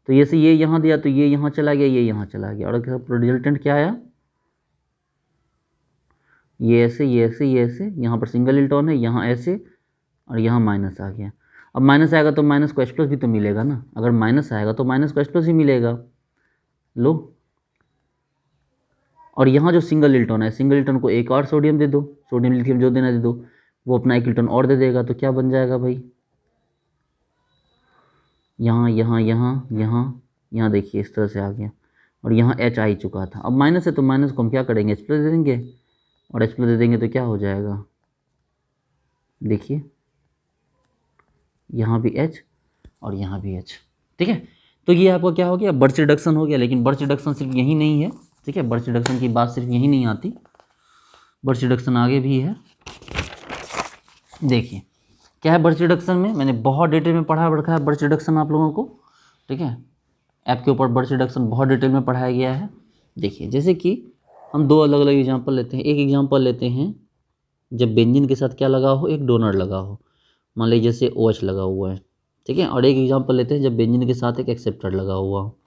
तो जैसे ये यहाँ दिया तो ये यहाँ चला गया, ये यहाँ चला गया, और रिजल्टेंट क्या आया, ये ऐसे, यहाँ पर सिंगल इलेक्ट्रॉन है, यहाँ ऐसे और यहाँ माइनस आ गया। अब माइनस आएगा तो माइनस को H प्लस भी तो मिलेगा ना, अगर माइनस आएगा तो माइनस को H प्लस ही मिलेगा, लो। और यहाँ जो सिंगल इलेक्ट्रॉन है, सिंगल इलेक्ट्रॉन को एक और सोडियम दे दो, सोडियम लिथियम जो देना दे दो, वो अपना एक इलेक्ट्रॉन और दे देगा, तो क्या बन जाएगा भाई, यहाँ देखिए इस तरह से आ गया, और यहाँ H आ ही चुका था। अब माइनस है तो माइनस को हम क्या करेंगे, H प्लस दे देंगे, और H प्लस दे देंगे तो क्या हो जाएगा, देखिए यहाँ भी H और यहाँ भी H, ठीक है। तो ये आपका क्या हो गया, बर्च रिडक्शन हो गया। लेकिन बर्च रिडक्शन सिर्फ यही नहीं है, ठीक है, बर्च रिडक्शन की बात सिर्फ यही नहीं आती, बर्च रिडक्शन आगे भी है। देखिए क्या है बर्च रिडक्शन में, मैंने बहुत डिटेल में पढ़ा रखा है बर्च रिडक्शन आप लोगों को, ठीक है, ऐप के ऊपर बर्च रिडक्शन बहुत डिटेल में पढ़ाया गया है। देखिए जैसे कि हम दो अलग अलग एग्जांपल लेते हैं, एक एग्जांपल लेते हैं जब बेंजीन के साथ क्या लगा हो, एक डोनर लगा हो, मान लीजिए जैसे OH लगा हुआ है, ठीक है, और एक एग्जांपल लेते हैं जब बेंजीन के साथ एक एक्सेप्टर लगा हुआ हो,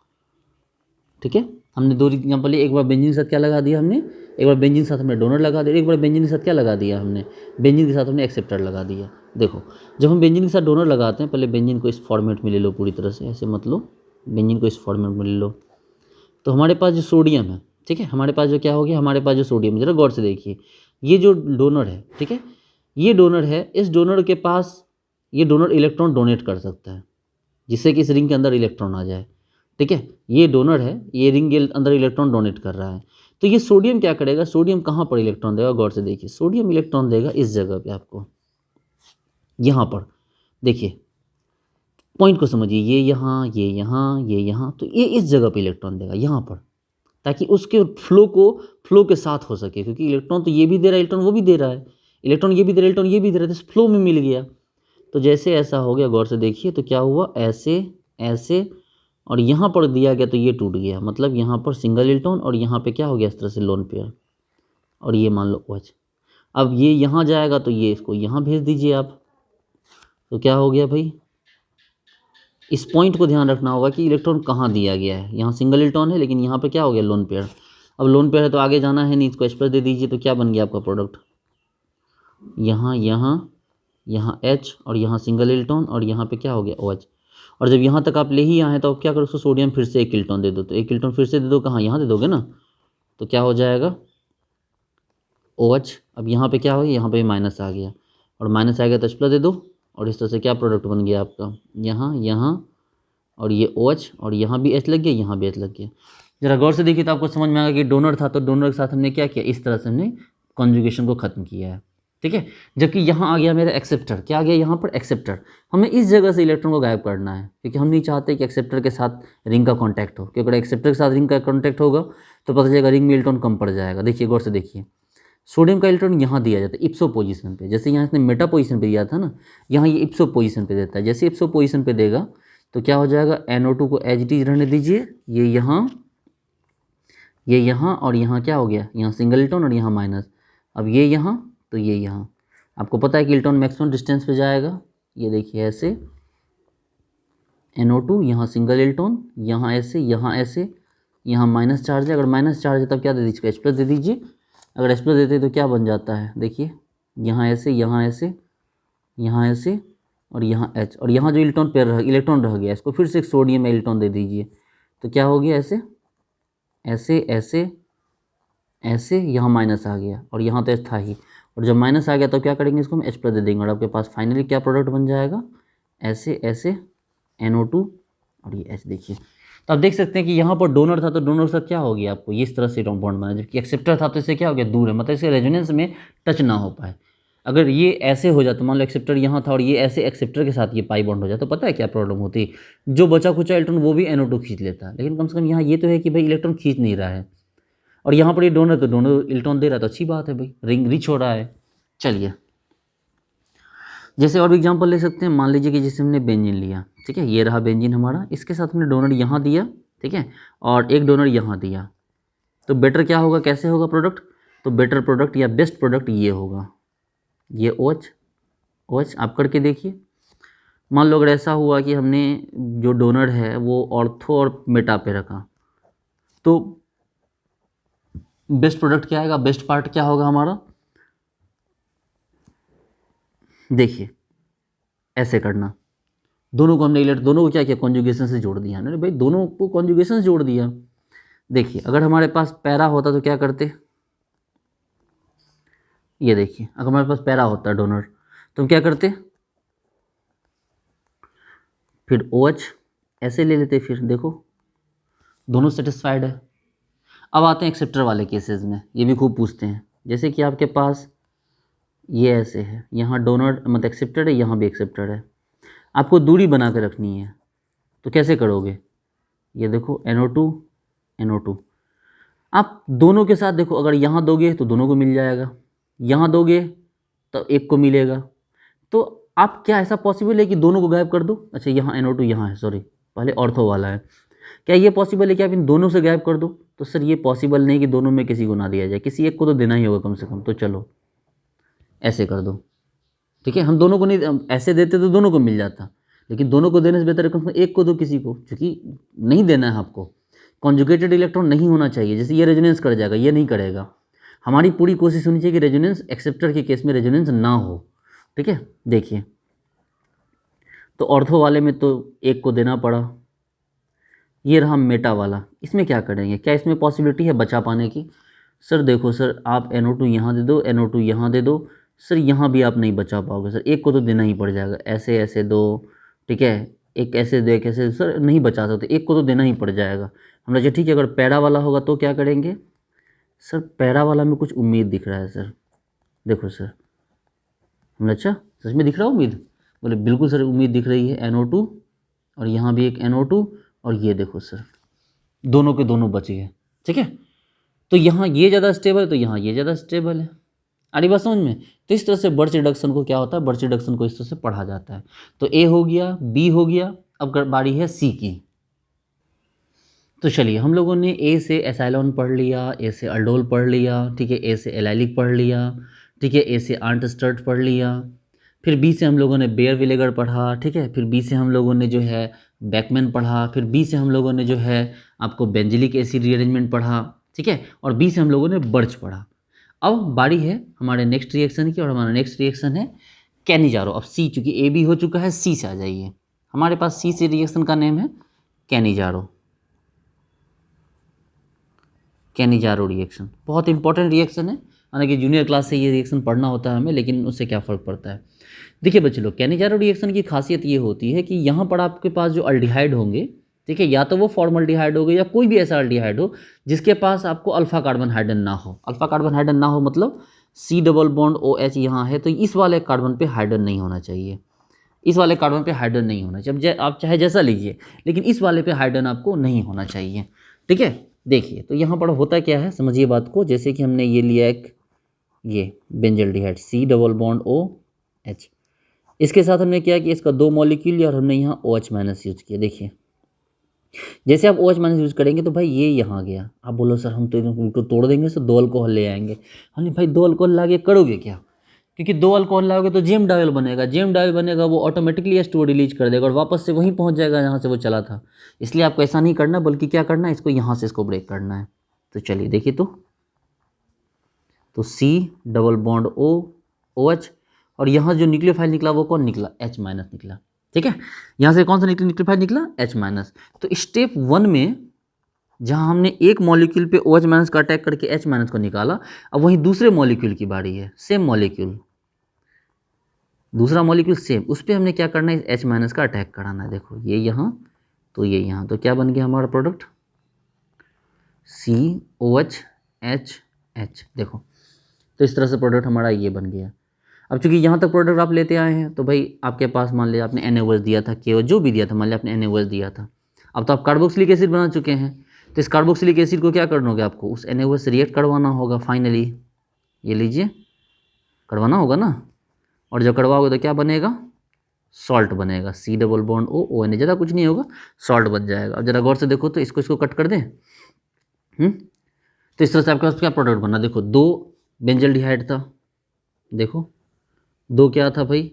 ठीक है। हमने दो एग्जांपल लिए, एक बार बेंजीन के साथ क्या लगा दिया हमने, एक बार बेंजीन के साथ हमने डोनर लगा दिया, एक बार बेंजीन के साथ क्या लगा दिया हमने, बेंजीन के साथ हमने एक्सेप्टर लगा दिया। देखो जब हम बेंजीन के साथ डोनर लगाते हैं, पहले बेंजीन को इस फॉर्मेट में ले लो पूरी तरह से, ऐसे मत लो, बेंजीन को इस फॉर्मेट में ले लो। तो हमारे पास जो सोडियम है, ठीक है, हमारे पास जो क्या हो गया, हमारे पास जो सोडियम है, जरा गौर से देखिए, ये जो डोनर है, ठीक है, ये डोनर है, इस डोनर के पास ये डोनर इलेक्ट्रॉन डोनेट कर सकता है, जिससे कि इस रिंग के अंदर इलेक्ट्रॉन आ जाए, ठीक है। ये डोनर है, ये रिंग के अंदर इलेक्ट्रॉन डोनेट कर रहा है, तो ये सोडियम क्या करेगा, सोडियम कहाँ पर इलेक्ट्रॉन देगा, गौर से देखिए, सोडियम इलेक्ट्रॉन देगा इस जगह पे आपको, यहाँ पर देखिए, पॉइंट को समझिए, ये यहाँ, तो ये इस जगह पे इलेक्ट्रॉन देगा यहाँ पर, ताकि उसके फ्लो के साथ हो सके, क्योंकि इलेक्ट्रॉन तो ये भी दे रहा है, इलेक्ट्रॉन वो भी दे रहा है, इलेक्ट्रॉन ये भी दे रहा है, इलेक्ट्रॉन ये भी दे रहा है, तो फ्लो में मिल गया। तो जैसे ऐसा हो गया, गौर से देखिए, तो क्या हुआ, ऐसे और यहाँ पर दिया गया तो ये टूट गया, मतलब यहाँ पर सिंगल इलेक्ट्रॉन और यहाँ पे क्या हो गया, इस तरह से लोन पेयर, और ये मान लो OH। अब ये यहाँ जाएगा तो ये इसको यहाँ भेज दीजिए आप, तो क्या हो गया भाई, इस पॉइंट को ध्यान रखना होगा कि इलेक्ट्रॉन कहाँ दिया गया है, यहाँ सिंगल इलेक्ट्रॉन है, लेकिन यहाँ पे क्या हो गया, लोन पेयर। अब लोन पेयर है तो आगे जाना है नहीं, इसको H प्लस दे दीजिए, तो क्या बन गया आपका प्रोडक्ट, यहाँ H और यहाँ सिंगल इलेक्ट्रॉन और यहाँ पे क्या हो गया, OH। और जब यहाँ तक आप ले ही आए तो आप क्या करो, उसको सोडियम फिर से एक इलेक्ट्रॉन दे दो, तो एक इलेक्ट्रॉन फिर से दे दो, कहाँ, यहाँ दे दोगे ना, तो क्या हो जाएगा, OH। अब यहाँ पे क्या हो गया, यहाँ पे माइनस आ गया, और माइनस आ गया तो H प्लस दे दो, और इस तरह से क्या प्रोडक्ट बन गया आपका, यहाँ और ये OH, और यहाँ भी H लग गया, यहाँ भी H लग गया। जरा गौर से देखिए तो आपको समझ में आएगा कि डोनर था, तो डोनर के साथ हमने क्या किया, इस तरह से हमने कॉन्जुगेशन को ख़त्म किया है, ठीक है। जबकि यहाँ आ गया मेरा एक्सेप्टर, क्या आ गया यहाँ पर एक्सेप्टर। हमें इस जगह से इलेक्ट्रॉन को गायब करना है, क्योंकि हम नहीं चाहते कि एक्सेप्टर के साथ रिंग का कांटेक्ट हो, क्योंकि अगर एक्सेप्टर के साथ रिंग का कांटेक्ट होगा तो पता चलेगा रिंग में इलेक्ट्रॉन कम पड़ जाएगा। देखिए गौर से देखिए, सोडियम का इलेक्ट्रॉन यहाँ दिया जाता है इप्सो पोजीशन पे, जैसे यहाँ इसने मेटा पोजीशन पे दिया था ना, यहाँ ये इप्सो पोजीशन पे देता है। जैसे इप्सो पोजीशन पे देगा तो क्या हो जाएगा, NO2 को एज इट इज रहने दीजिए, ये यहाँ और यहाँ क्या हो गया, यहाँ सिंगल इलेक्ट्रॉन और यहाँ माइनस। अब ये यहाँ तो ये यहाँ, आपको पता है कि इलेक्ट्रॉन मैक्सिमम डिस्टेंस पे जाएगा। ये देखिए ऐसे NO2 यहाँ सिंगल इलेक्ट्रॉन, यहाँ ऐसे, यहाँ माइनस चार्ज है। अगर माइनस चार्ज है तब क्या दे दीजिए, H+ दे दीजिए। अगर H+ देते तो क्या बन जाता है, देखिए यहाँ ऐसे, यहाँ ऐसे और यहाँ H, और यहाँ जो इलेक्ट्रॉन रह गया इसको फिर से एक सोडियम इलेक्ट्रॉन दे दीजिए, तो क्या हो गया ऐसे यहाँ माइनस आ गया और यहाँ तो था ही, और जब माइनस आ गया तो क्या करेंगे, इसको हम H+ दे देंगे और आपके पास फाइनली क्या प्रोडक्ट बन जाएगा, ऐसे NO2 और ये H। देखिए तो आप देख सकते हैं कि यहाँ पर डोनर था तो डोनर के साथ क्या हो गया, आपको इस तरह से बॉन्ड बना, जबकि एक्सेप्टर था तो इससे क्या हो गया, दूर है, मतलब इसके रेजोनेंस में टच ना हो पाए। अगर ये ऐसे हो जाता, मान लो एक्सेप्टर यहाँ था और ये ऐसे एक्सेप्टर के साथ ये पाई बॉन्ड हो जाता, तो पता है क्या प्रॉब्लम होती, जो बचा खुचा इलेक्ट्रॉन वो भी NO2 खींच लेता। लेकिन कम से कम यहाँ ये तो है कि भाई इलेक्ट्रॉन खींच नहीं रहा है, और यहाँ पर ये डोनर तो डोनर इलेक्ट्रॉन दे रहा है, तो अच्छी बात है भाई, रिंग रिच हो रहा है। चलिए जैसे और भी एग्जांपल ले सकते हैं, मान लीजिए कि जैसे हमने बेंजीन लिया, ठीक है, ये रहा बेंजीन हमारा, इसके साथ हमने डोनर यहाँ दिया, ठीक है, और एक डोनर यहाँ दिया, तो बेटर क्या होगा, कैसे होगा प्रोडक्ट, तो बेटर प्रोडक्ट या बेस्ट प्रोडक्ट ये होगा, ये OH आप करके देखिए। मान लो अगर ऐसा हुआ कि हमने जो डोनर है वो ऑर्थो और मेटा पे रखा, तो बेस्ट प्रोडक्ट क्या आएगा, बेस्ट पार्ट क्या होगा हमारा, देखिए ऐसे करना, दोनों को हमने दोनों को क्या किया, कॉन्जुगेशन से जोड़ दिया। अरे भाई दोनों को कॉन्जुगेशन से जोड़ दिया। देखिए अगर हमारे पास पैरा होता तो क्या करते, ये देखिए अगर हमारे पास पैरा होता डोनर तो हम क्या करते, फिर OH ऐसे ले लेते, फिर देखो दोनों सेटिस्फाइड है। अब आते हैं एक्सेप्टर वाले केसेस में, ये भी खूब पूछते हैं, जैसे कि आपके पास ये ऐसे है, यहाँ डोनर मतलब एक्सेप्टेड है, यहाँ भी एक्सेप्टेड है, आपको दूरी बना के रखनी है, तो कैसे करोगे, ये देखो NO2 आप दोनों के साथ देखो, अगर यहाँ दोगे तो दोनों को मिल जाएगा, यहाँ दोगे तो एक को मिलेगा, तो आप क्या ऐसा पॉसिबल है कि दोनों को गायब कर दो, अच्छा यहाँ NO2 यहाँ है, सॉरी पहले ऑर्थो वाला है, क्या ये पॉसिबल है कि आप इन दोनों से गायब कर दो, तो सर ये पॉसिबल नहीं कि दोनों में किसी को ना दिया जाए, किसी एक को तो देना ही होगा कम से कम, तो चलो ऐसे कर दो, ठीक है, हम दोनों को नहीं, ऐसे देते तो दोनों को मिल जाता, लेकिन दोनों को देने से बेहतर है कम से कम एक को दो किसी को, क्योंकि नहीं देना है आपको, कॉन्जुगेटेड इलेक्ट्रॉन नहीं होना चाहिए, जैसे ये रेजोनेंस कर जाएगा, ये नहीं करेगा। हमारी पूरी कोशिश होनी चाहिए कि रेजोनेंस एक्सेप्टर के केस में रेजोनेंस ना हो, ठीक है। देखिए तो ऑर्थो वाले में तो एक को देना पड़ा, ये रहा मेटा वाला, इसमें क्या करेंगे, क्या इसमें पॉसिबिलिटी है बचा पाने की, सर देखो सर आप NO2 यहाँ दे दो, NO2 यहाँ दे दो, सर यहाँ भी आप नहीं बचा पाओगे, सर एक को तो देना ही पड़ जाएगा, ऐसे ऐसे दो, ठीक है, एक ऐसे दो एक ऐसे, सर नहीं बचा सकते, एक को तो देना ही पड़ जाएगा। हमने जो ठीक है, अगर पैरा वाला होगा तो क्या करेंगे, सर पैरा वाला में कुछ उम्मीद दिख रहा है सर, देखो सर हमने, अच्छा सच में दिख रहा है उम्मीद, बोले बिल्कुल सर उम्मीद दिख रही है, NO2 और यहाँ भी एक NO2 और ये देखो सर दोनों के दोनों बच गए, ठीक है, तो यहाँ ये ज़्यादा स्टेबल है तो यहाँ ये ज़्यादा स्टेबल है, आ रही बात समझ में। तो इस तरह से बर्च रिडक्शन को क्या होता है, बर्च रिडक्शन को इस तरह से पढ़ा जाता है। तो A हो गया, B हो गया, अब बारी है C की। तो चलिए हम लोगों ने A से एसाइलॉन पढ़ लिया, A से अल्डोल पढ़ लिया, ठीक है, A से एलाइलिक पढ़ लिया, ठीक है, A से आर्नस्टर्ट पढ़ लिया, फिर B से हम लोगों ने बेयर-विलेगर पढ़ा, ठीक है, फिर B से हम लोगों ने जो है बैकमैन पढ़ा, फिर B से हम लोगों ने जो है आपको बेंजिलिक एसिड रीअरेंजमेंट पढ़ा, ठीक है, और B से हम लोगों ने बर्च पढ़ा। अब बारी है हमारे नेक्स्ट रिएक्शन की, और हमारा नेक्स्ट रिएक्शन है कैनिजारो। अब C चूँकि A भी हो चुका है, C से आ जाइए, हमारे पास C से रिएक्शन का नेम है कैनिजारो। कैनिजारो रिएक्शन बहुत इंपॉर्टेंट रिएक्शन है, हालांकि जूनियर क्लास से ये रिएक्शन पढ़ना होता है हमें, लेकिन उससे क्या फ़र्क पड़ता है। देखिए बच्चे लोग, कैनिजारो रिएक्शन की खासियत ये होती है कि यहाँ पर आपके पास जो अल्डिहाइड होंगे, ठीक है, या तो वो फॉर्मल्डिहाइड हो गए या कोई भी ऐसा अल्डिहाइड हो जिसके पास आपको अल्फा कार्बन हाइड्रोजन ना हो। अल्फा कार्बन हाइड्रोजन ना हो मतलब C डबल बॉन्ड OH यहाँ है, तो इस वाले कार्बन पे हाइड्रोजन नहीं होना चाहिए, इस वाले कार्बन पे हाइड्रोजन नहीं होना चाहिए। अब आप चाहे जैसा लीजिए, लेकिन इस वाले पे हाइड्रोजन आपको नहीं होना चाहिए। ठीक है, देखिए तो यहाँ पर होता क्या है, समझिए बात को। जैसे कि हमने ये लिया एक ये benzaldehyde C double bond OH, इसके साथ हमने क्या किया, इसका 2 मॉलिक्यूल लिया और हमने यहाँ OH माइनस यूज किया। देखिए जैसे आप OH माइनस यूज करेंगे तो भाई ये यहाँ गया, आप बोलो सर हम तो इनको तोड़ देंगे, सर 2 अल्कोहल ले आएंगे। हाँ भाई 2 अल्कोहल ला के करोगे क्या, क्योंकि 2 अल्कोहल लाओगे तो जेम डायल बनेगा, जेम डायल बनेगा वो ऑटोमेटिकली H2O रिलीज कर देगा और वापस से वहीं पहुंच जाएगा जहाँ से वो चला था। इसलिए आपको ऐसा नहीं करना, बल्कि क्या करना है, इसको यहाँ से इसको ब्रेक करना है। तो चलिए देखिए, तो C डबल बॉन्ड OH और यहाँ जो न्यूक्लियोफाइल निकला वो कौन निकला, H माइनस निकला। ठीक है, यहाँ से कौन सा न्यूक्लियोफाइल निकला, H माइनस। तो स्टेप 1 में जहाँ हमने एक मॉलिक्यूल पे OH माइनस का अटैक करके H माइनस को निकाला, अब वहीं दूसरे मॉलिक्यूल की बारी है, सेम मॉलिक्यूल, दूसरा मॉलिक्यूल सेम, उस पर हमने क्या करना है, H माइनस का अटैक कराना है। देखो ये यहाँ, तो ये यहाँ, तो क्या बन गया हमारा प्रोडक्ट, COH देखो, तो इस तरह से प्रोडक्ट हमारा ये बन गया। अब चूंकि यहाँ तक प्रोडक्ट आप लेते आए हैं, तो भाई आपके पास मान लिया आपने NaOH दिया था, KO जो भी दिया था, मान लिया आपने NaOH दिया था, अब तो आप कार्बोक्सिलिक एसिड बना चुके हैं, तो इस कार्बोक्सिलिक एसिड को क्या करना होगा, आपको उस NaOH से रिएक्ट करवाना होगा। फाइनली ये लीजिए, करवाना होगा ना, और जब करवाओगे तो क्या बनेगा, सॉल्ट बनेगा, C डबल बॉन्ड ONA, ज़्यादा कुछ नहीं होगा, सॉल्ट बन जाएगा। अब जरा गौर से देखो तो इसको कट कर दें, तो इस तरह से आपके पास क्या प्रोडक्ट बना, देखो 2 बेंजल्डिहाइड था, देखो 2 क्या था भाई,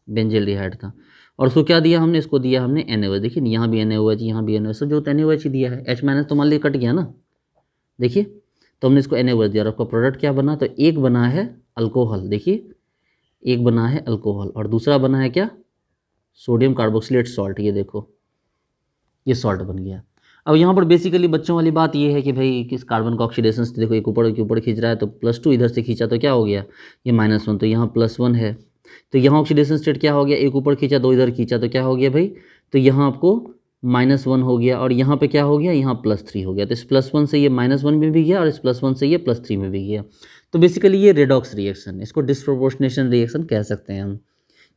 बेंजल्डिहाइड था, और उसको क्या दिया हमने, इसको दिया हमने NaOH। देखिए यहाँ भी NaOH, यहाँ भी NaOH, सब जो NaOH ही दिया है, H माइनस तो मान लीजिए कट गया ना, देखिए तो हमने इसको NaOH दिया और आपका प्रोडक्ट क्या बना, तो एक बना है अल्कोहल, देखिए एक बना है अल्कोहल और दूसरा बना है क्या, सोडियम कार्बोक्सिलेट सॉल्ट, ये देखो ये सॉल्ट बन गया। अब यहाँ पर बेसिकली बच्चों वाली बात ये है कि भाई किस कार्बन का ऑक्सीडेशन से, देखो एक ऊपर के ऊपर खींच रहा है, तो +2 इधर से खींचा तो क्या हो गया, ये -1, तो यहाँ +1 है, तो यहाँ ऑक्सीडेशन स्टेट क्या हो गया, एक ऊपर खींचा 2 इधर खींचा तो क्या हो गया भाई, तो यहाँ आपको -1 हो गया, और यहाँ पे क्या हो गया, यहाँ +3 हो गया। तो इस +1 से ये -1 में भी गया और इस +1 से ये +3 में भी गया। तो बेसिकली ये रेडॉक्स रिएक्शन, इसको डिस्प्रोपोर्शनेशन रिएक्शन कह सकते हैं हम,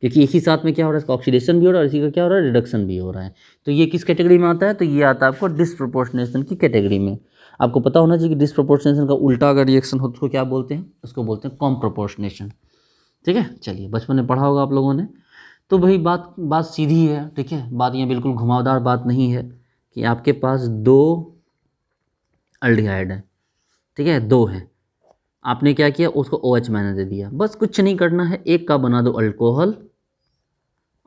क्योंकि एक ही साथ में क्या हो रहा है, इसका ऑक्सीडेशन भी हो रहा है और इसी का क्या हो रहा है, रिडक्शन भी हो रहा है। तो ये किस कैटेगरी में आता है, तो ये आता है आपको डिस्प्रोपोर्शनेशन की कैटेगरी में। आपको पता होना चाहिए कि डिस्प्रोपोर्शनेशन का उल्टा अगर रिएक्शन हो तो उसको क्या बोलते हैं, उसको बोलते हैं कॉम्प्रोपोर्शनेशन। ठीक है, चलिए बचपन में पढ़ा होगा आप लोगों ने। तो भाई बात सीधी है, ठीक है, बात ये बिल्कुल घुमावदार बात नहीं है कि आपके पास 2 अल्डिहाइड है, ठीक है, 2 है, आपने क्या किया, उसको OH माइनस दे दिया, बस कुछ नहीं करना है, एक का बना दो अल्कोहल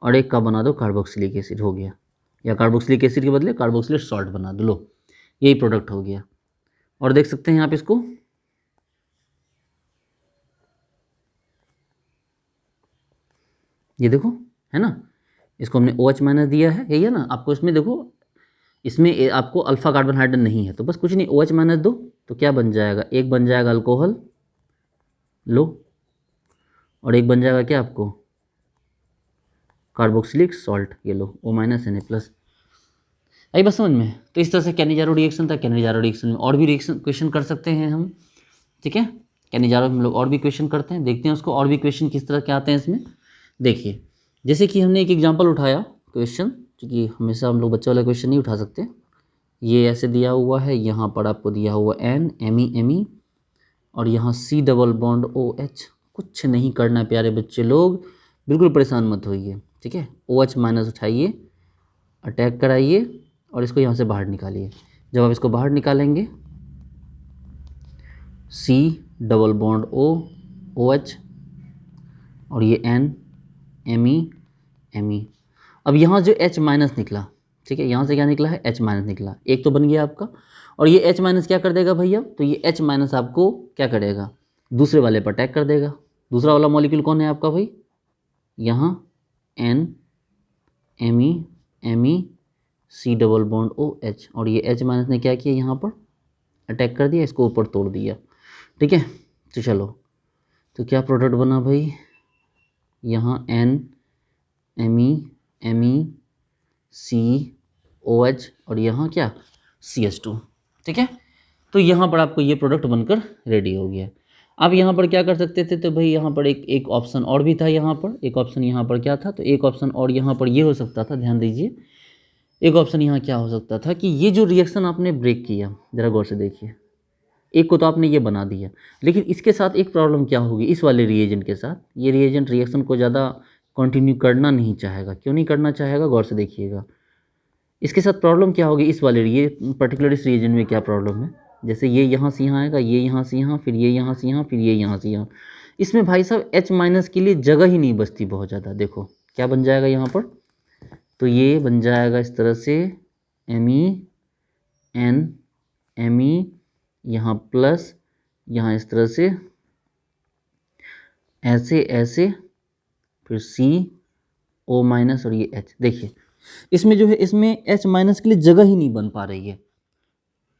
और एक का बना दो कार्बोक्सिलिक एसिड, हो गया, या कार्बोक्सिलिक एसिड के बदले कार्बोक्सिलेट सॉल्ट बना दो, लो यही प्रोडक्ट हो गया। और देख सकते हैं आप इसको, ये देखो है ना, इसको हमने OH माइनस दिया है, यही है ना, आपको इसमें देखो, इसमें आपको अल्फा कार्बन हाइड्रोजन नहीं है, तो बस कुछ नहीं, OH माइनस दो तो क्या बन जाएगा, एक बन जाएगा अल्कोहल, लो, और एक बन जाएगा क्या आपको, कार्बोक्सिलिक सॉल्ट, ये लो O माइनस Na+। आई बस समझ में। तो इस तरह से कैनिजारो रिएक्शन था। कैनिजारो रिएक्शन में और भी रिएक्शन क्वेश्चन कर सकते हैं हम, ठीक है, कैनिजारो में हम लोग और भी क्वेश्चन करते हैं, देखते हैं उसको और भी क्वेश्चन किस तरह के आते हैं इसमें। देखिए जैसे कि हमने एक एग्जांपल उठाया क्वेश्चन, क्योंकि हमेशा हम लोग बच्चे वाला क्वेश्चन नहीं उठा सकते, ये ऐसे दिया हुआ है, यहाँ पर आपको दिया हुआ N Me और यहाँ C डबल बॉन्ड OH, कुछ नहीं करना प्यारे बच्चे लोग, बिल्कुल परेशान मत होइए, ठीक है, OH माइनस उठाइए, अटैक कराइए और इसको यहाँ से बाहर निकालिए। जब आप इसको बाहर निकालेंगे, C डबल बॉन्ड OH और ये N Me। अब यहाँ जो H माइनस निकला, ठीक है, यहाँ से क्या निकला है, H माइनस निकला, एक तो बन गया आपका, और ये H माइनस क्या कर देगा भैया, तो ये H माइनस आपको क्या करेगा, दूसरे वाले पर अटैक कर देगा। दूसरा वाला मॉलिक्यूल कौन है आपका भाई, यहाँ N Me C double bond OH, और ये H माइनस ने क्या किया, यहाँ पर अटैक कर दिया, इसको ऊपर तोड़ दिया, ठीक है। तो चलो, तो क्या प्रोडक्ट बना भाई, यहाँ N Me COH और यहाँ क्या CH2, ठीक है। तो यहाँ पर आपको ये प्रोडक्ट बनकर रेडी हो गया। अब यहाँ पर क्या कर सकते थे, तो भाई यहाँ पर एक ऑप्शन और भी था, यहाँ पर एक ऑप्शन यहाँ पर क्या था, तो एक ऑप्शन और यहाँ पर ये हो सकता था, ध्यान दीजिए, एक ऑप्शन यहाँ क्या हो सकता था कि ये जो रिएक्शन आपने ब्रेक किया, ज़रा गौर से देखिए, एक को तो आपने ये बना दिया, लेकिन इसके साथ एक प्रॉब्लम क्या होगी, इस वाले रिएजेंट के साथ, ये रिएजेंट रिएक्शन को ज़्यादा कंटिन्यू करना नहीं चाहेगा। क्यों नहीं करना चाहेगा, गौर से देखिएगा। इसके साथ प्रॉब्लम क्या होगी, इस वाले ये पर्टिकुलर इस रिएजेंट में क्या प्रॉब्लम है, जैसे ये यहाँ से यहाँ आएगा, ये यहाँ से यहाँ, फिर ये यहाँ से यहाँ, फिर ये यहाँ से यहाँ, इसमें भाई साहब H माइनस के लिए जगह ही नहीं बचती बहुत ज़्यादा। देखो क्या बन जाएगा यहाँ पर, तो ये बन जाएगा इस तरह से Me यहाँ प्लस, यहाँ इस तरह से ऐसे ऐसे, फिर CO माइनस और ये H। देखिए इसमें जो है, इसमें H माइनस के लिए जगह ही नहीं बन पा रही है।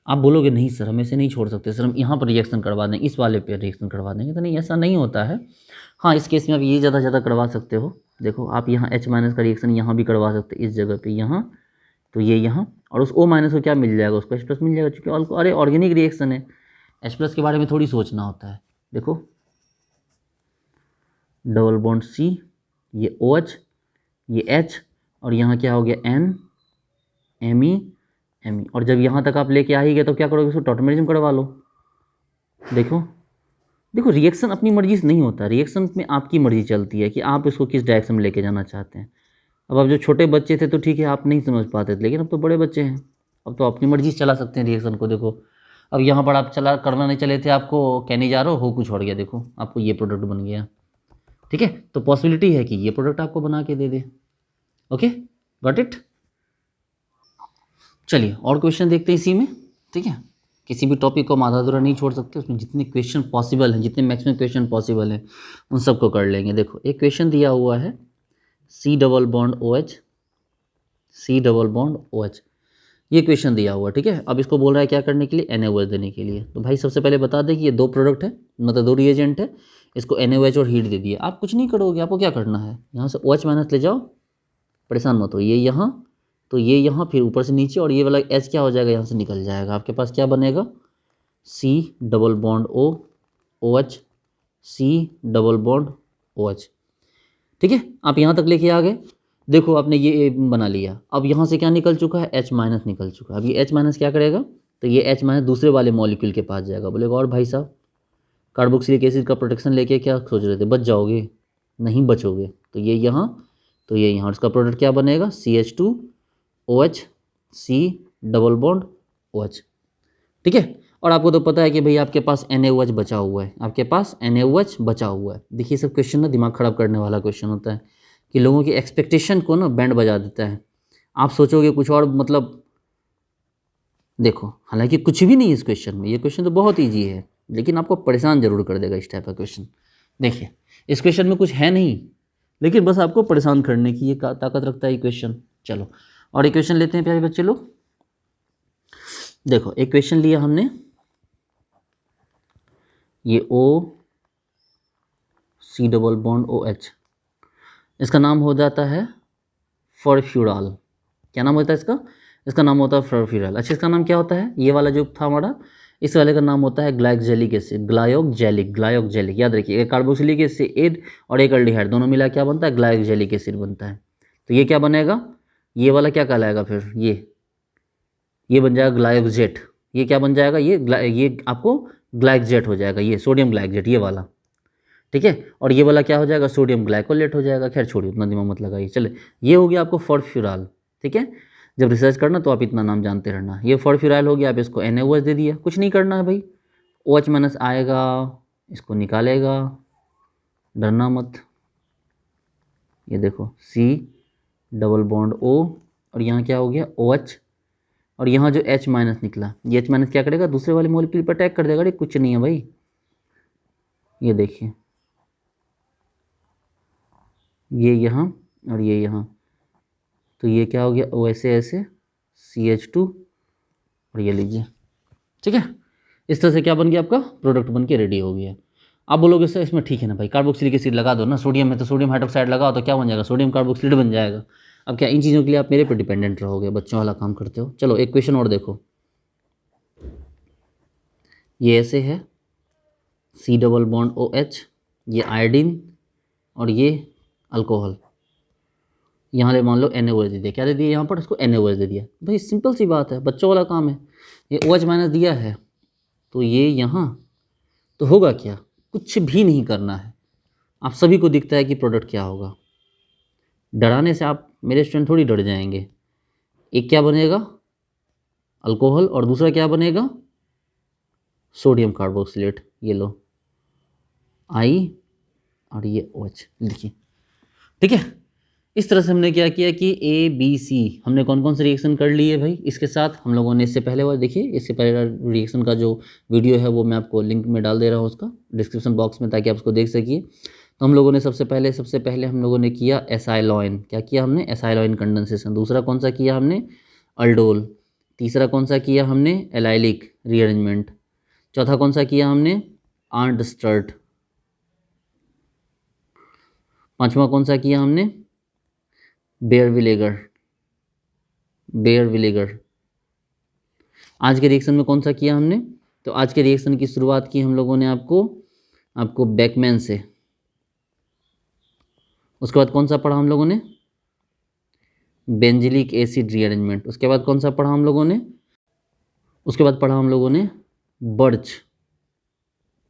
आप बोलोगे नहीं सर हम ऐसे नहीं छोड़ सकते, सर हम यहाँ पर रिएक्शन करवा देंगे, इस वाले पे रिएक्शन करवा देंगे, तो नहीं, ऐसा नहीं होता है। हाँ इस केस में आप ये ज़्यादा करवा सकते हो। देखो आप यहाँ H माइनस का रिएक्शन यहाँ भी करवा सकते हैं, इस जगह पे यहाँ, तो ये यहाँ, और उस O माइनस को क्या मिल जाएगा, उसको H प्लस मिल जाएगा, क्योंकि अरे ऑर्गेनिक रिएक्शन है, H प्लस के बारे में थोड़ी सोचना होता है। देखो डबल बॉन्ड C, ये OH, ये H, और यहाँ क्या हो गया N Me, और जब यहाँ तक आप लेके आ ही गए तो क्या करोगे, उसको टॉटमेरिज्म करवा लो। देखो देखो रिएक्शन अपनी मर्जी से नहीं होता, रिएक्शन में आपकी मर्जी चलती है कि आप इसको किस डायरेक्शन में लेके जाना चाहते हैं। अब जो छोटे बच्चे थे तो ठीक है आप नहीं समझ पाते थे, लेकिन अब तो बड़े बच्चे हैं, अब तो अपनी मर्जी से चला सकते हैं रिएक्शन को। देखो अब यहाँ पर आप चला करना नहीं चले थे, आपको कहने जा रहे हो कुछ और गया, देखो आपको ये प्रोडक्ट बन गया। ठीक है, तो पॉसिबिलिटी है कि ये प्रोडक्ट आपको बना के दे दे। Okay got it. चलिए और क्वेश्चन देखते हैं इसी में। ठीक है, किसी भी टॉपिक को हम आधा अधूरा नहीं छोड़ सकते, उसमें जितने क्वेश्चन पॉसिबल हैं, जितने मैक्सिमम क्वेश्चन पॉसिबल हैं उन सबको कर लेंगे। देखो एक क्वेश्चन दिया हुआ है C double bond OH, C double bond OH, ये क्वेश्चन दिया हुआ। ठीक है, अब इसको बोल रहा है क्या करने के लिए, NaOH देने के लिए। तो भाई सबसे पहले बता दें कि ये दो प्रोडक्ट है, मतलब दो रिएजेंट है, इसको NaOH और हीट दे दिए। आप कुछ नहीं करोगे, आपको क्या करना है, यहाँ से OH माइनस ले जाओ, परेशान मत हो, ये यहाँ, तो ये यहाँ, फिर ऊपर से नीचे, और ये वाला H क्या हो जाएगा, यहाँ से निकल जाएगा। आपके पास क्या बनेगा, C double bond O OH, C double bond OH। ठीक है, आप यहाँ तक लेके आ गए। देखो आपने ये बना लिया, अब यहाँ से क्या निकल चुका है, H माइनस निकल चुका है। अब ये H माइनस क्या करेगा, तो ये H माइनस दूसरे वाले मॉलिक्यूल के पास जाएगा। बोलेगा और भाई साहब कार्बोक्सिलिक एसिड का प्रोटेक्शन लेके क्या सोच रहे थे, बच जाओगे, नहीं बचोगे। तो ये यहाँ, तो ये यहाँ, इसका प्रोडक्ट क्या बनेगा, CH2OH, C double bond OH। ठीक है, और आपको तो पता है कि भाई आपके पास NaOH बचा हुआ है, आपके पास NaOH बचा हुआ है। देखिए सब क्वेश्चन ना दिमाग खराब करने वाला क्वेश्चन होता है, कि लोगों की एक्सपेक्टेशन को ना बैंड बजा देता है। आप सोचोगे कुछ और, मतलब देखो हालांकि कुछ भी नहीं है इस क्वेश्चन में, ये क्वेश्चन तो बहुत ईजी है, लेकिन आपको परेशान जरूर कर देगा इस टाइप का क्वेश्चन। देखिए इस क्वेश्चन में कुछ है नहीं, लेकिन बस आपको परेशान करने की ये ताकत रखता है ये क्वेश्चन। चलो और एक क्वेश्चन लेते हैं प्यारे बच्चे लोग। देखो एक क्वेश्चन लिया हमने, ये C डबल बॉन्ड OH, इसका नाम हो जाता है फॉरफ्यूराल। क्या नाम होता है इसका, इसका नाम होता है फॉरफ्यूराल। अच्छा इसका नाम क्या होता है, ये वाला जो था हमारा, इस वाले का नाम होता है ग्लाइकोजेलिक एसिड, ग्लायोक्जेलिक। याद रखिए एक कार्बोक्सिलिक एसिड और एक एल्डिहाइड दोनों मिला क्या बनता है, ग्लायोक्जेलिक एसिड बनता है। तो ये क्या बनेगा, ये वाला क्या कहलाएगा, फिर ये बन जाएगा ग्लायोक्जेट। ये क्या बन जाएगा, ये आपको ग्लाइकोजेट हो जाएगा, ये सोडियम ग्लाइकोजेट ये वाला। ठीक है, और ये वाला क्या हो जाएगा, सोडियम ग्लाइकोलेट हो जाएगा। खैर छोड़िए उतना दिमाग मत लगाइए। चले ये हो गया आपको फॉरफ्यूराल। ठीक है, जब रिसर्च करना तो आप इतना नाम जानते रहना। ये फॉरफ्यूराल हो गया, आप इसको NaOH दे दिया, कुछ नहीं करना है भाई, OH माइनस आएगा, इसको निकालेगा, डरना मत। ये देखो C डबल बॉन्ड O, और यहाँ क्या हो गया OH, और यहाँ जो H माइनस निकला, ये H माइनस क्या करेगा, दूसरे वाले मॉलिक्यूल पर अटैक कर देगा। अरे कुछ नहीं है भाई, ये देखिए ये यहाँ और ये यहाँ, तो ये क्या हो गया ऐसे CH2, और ये लीजिए। ठीक है, इस तरह से क्या बन गया, आपका प्रोडक्ट बन के रेडी हो गया। आप बोलोगे सर इसमें ठीक है ना भाई, कार्बोक्सिलिक एसिड लगा दो ना, सोडियम में तो सोडियम हाइड्रोक्साइड लगाओ तो क्या बन जाएगा, सोडियम कार्बोक्सिलेट बन जाएगा। अब क्या इन चीज़ों के लिए आप मेरे पे डिपेंडेंट रहोगे, बच्चों वाला काम करते हो। चलो एक क्वेश्चन और देखो, ये ऐसे है C डबल बॉन्ड OH, ये आयोडीन और ये अल्कोहल। यहाँ ले मान लो NaOH दे दिया, क्या दे दिया यहाँ पर, इसको NaOH दे दिया। भाई सिंपल सी बात है, बच्चों वाला काम है। ये OH माइनस दिया है तो ये यहाँ तो होगा क्या, कुछ भी नहीं करना है। आप सभी को दिखता है कि प्रोडक्ट क्या होगा। डराने से आप मेरे स्टूडेंट थोड़ी डर जाएंगे। एक क्या बनेगा, अल्कोहल, और दूसरा क्या बनेगा, सोडियम कार्बोक्सिलेट। ये लो I और ये OH लिखिए, ठीक है। इस तरह से हमने क्या किया कि ABC हमने कौन कौन से रिएक्शन कर लिए भाई। इसके साथ हम लोगों ने इससे पहले, वो देखिए इससे पहले रिएक्शन का जो वीडियो है वो मैं आपको लिंक में डाल दे रहा हूँ उसका डिस्क्रिप्शन बॉक्स में, ताकि आप उसको देख सकिए। तो हम लोगों ने सबसे पहले हम लोगों ने किया एसाइलॉइन। क्या किया हमने, एसाइलॉइन कंडेंसेशन। दूसरा कौन सा किया हमने, अल्डोल। तीसरा कौन सा किया हमने, एलाइलिक रीअरेंजमेंट। चौथा कौन सा किया हमने, आर्नस्टर्ट। पांचवा कौन सा किया हमने, बेयर विनेगर। आज के रिएक्शन में कौन सा किया हमने, तो आज के रिएक्शन की शुरुआत की हम लोगों ने आपको बेकमैन से। उसके बाद कौन सा पढ़ा हम लोगों ने, बेंजिलिक एसिड रीअरेंजमेंट। उसके बाद कौन सा पढ़ा हम लोगों ने, उसके बाद पढ़ा हम लोगों ने बर्च।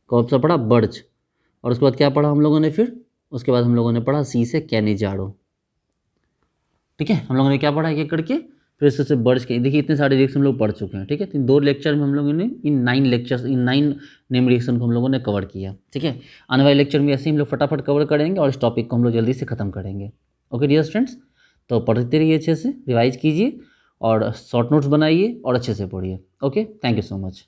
कौन सा पढ़ा, बर्च। और उसके बाद क्या पढ़ा हम लोगों ने, फिर उसके बाद हम लोगों ने पढ़ा C से कैनिजारो। ठीक है, हम लोगों ने क्या पढ़ा एक एक करके, फिर इससे बर्च के। देखिए इतने सारे रिएक्शन हम लोग पढ़ चुके हैं, ठीक है। तो 2 लेक्चर में हम लोगों ने इन 9 नेम रिएक्शन को हम लोगों ने कवर किया, ठीक है। आने वाले लेक्चर में ऐसे ही हम लोग फटाफट कवर करेंगे और इस टॉपिक को हम लोग जल्दी से खत्म करेंगे। ओके डियर स्टूडेंट्स, तो पढ़ते रहिए, अच्छे से रिवाइज कीजिए और शॉर्ट नोट्स बनाइए और अच्छे से पढ़िए। Okay, thank you so much.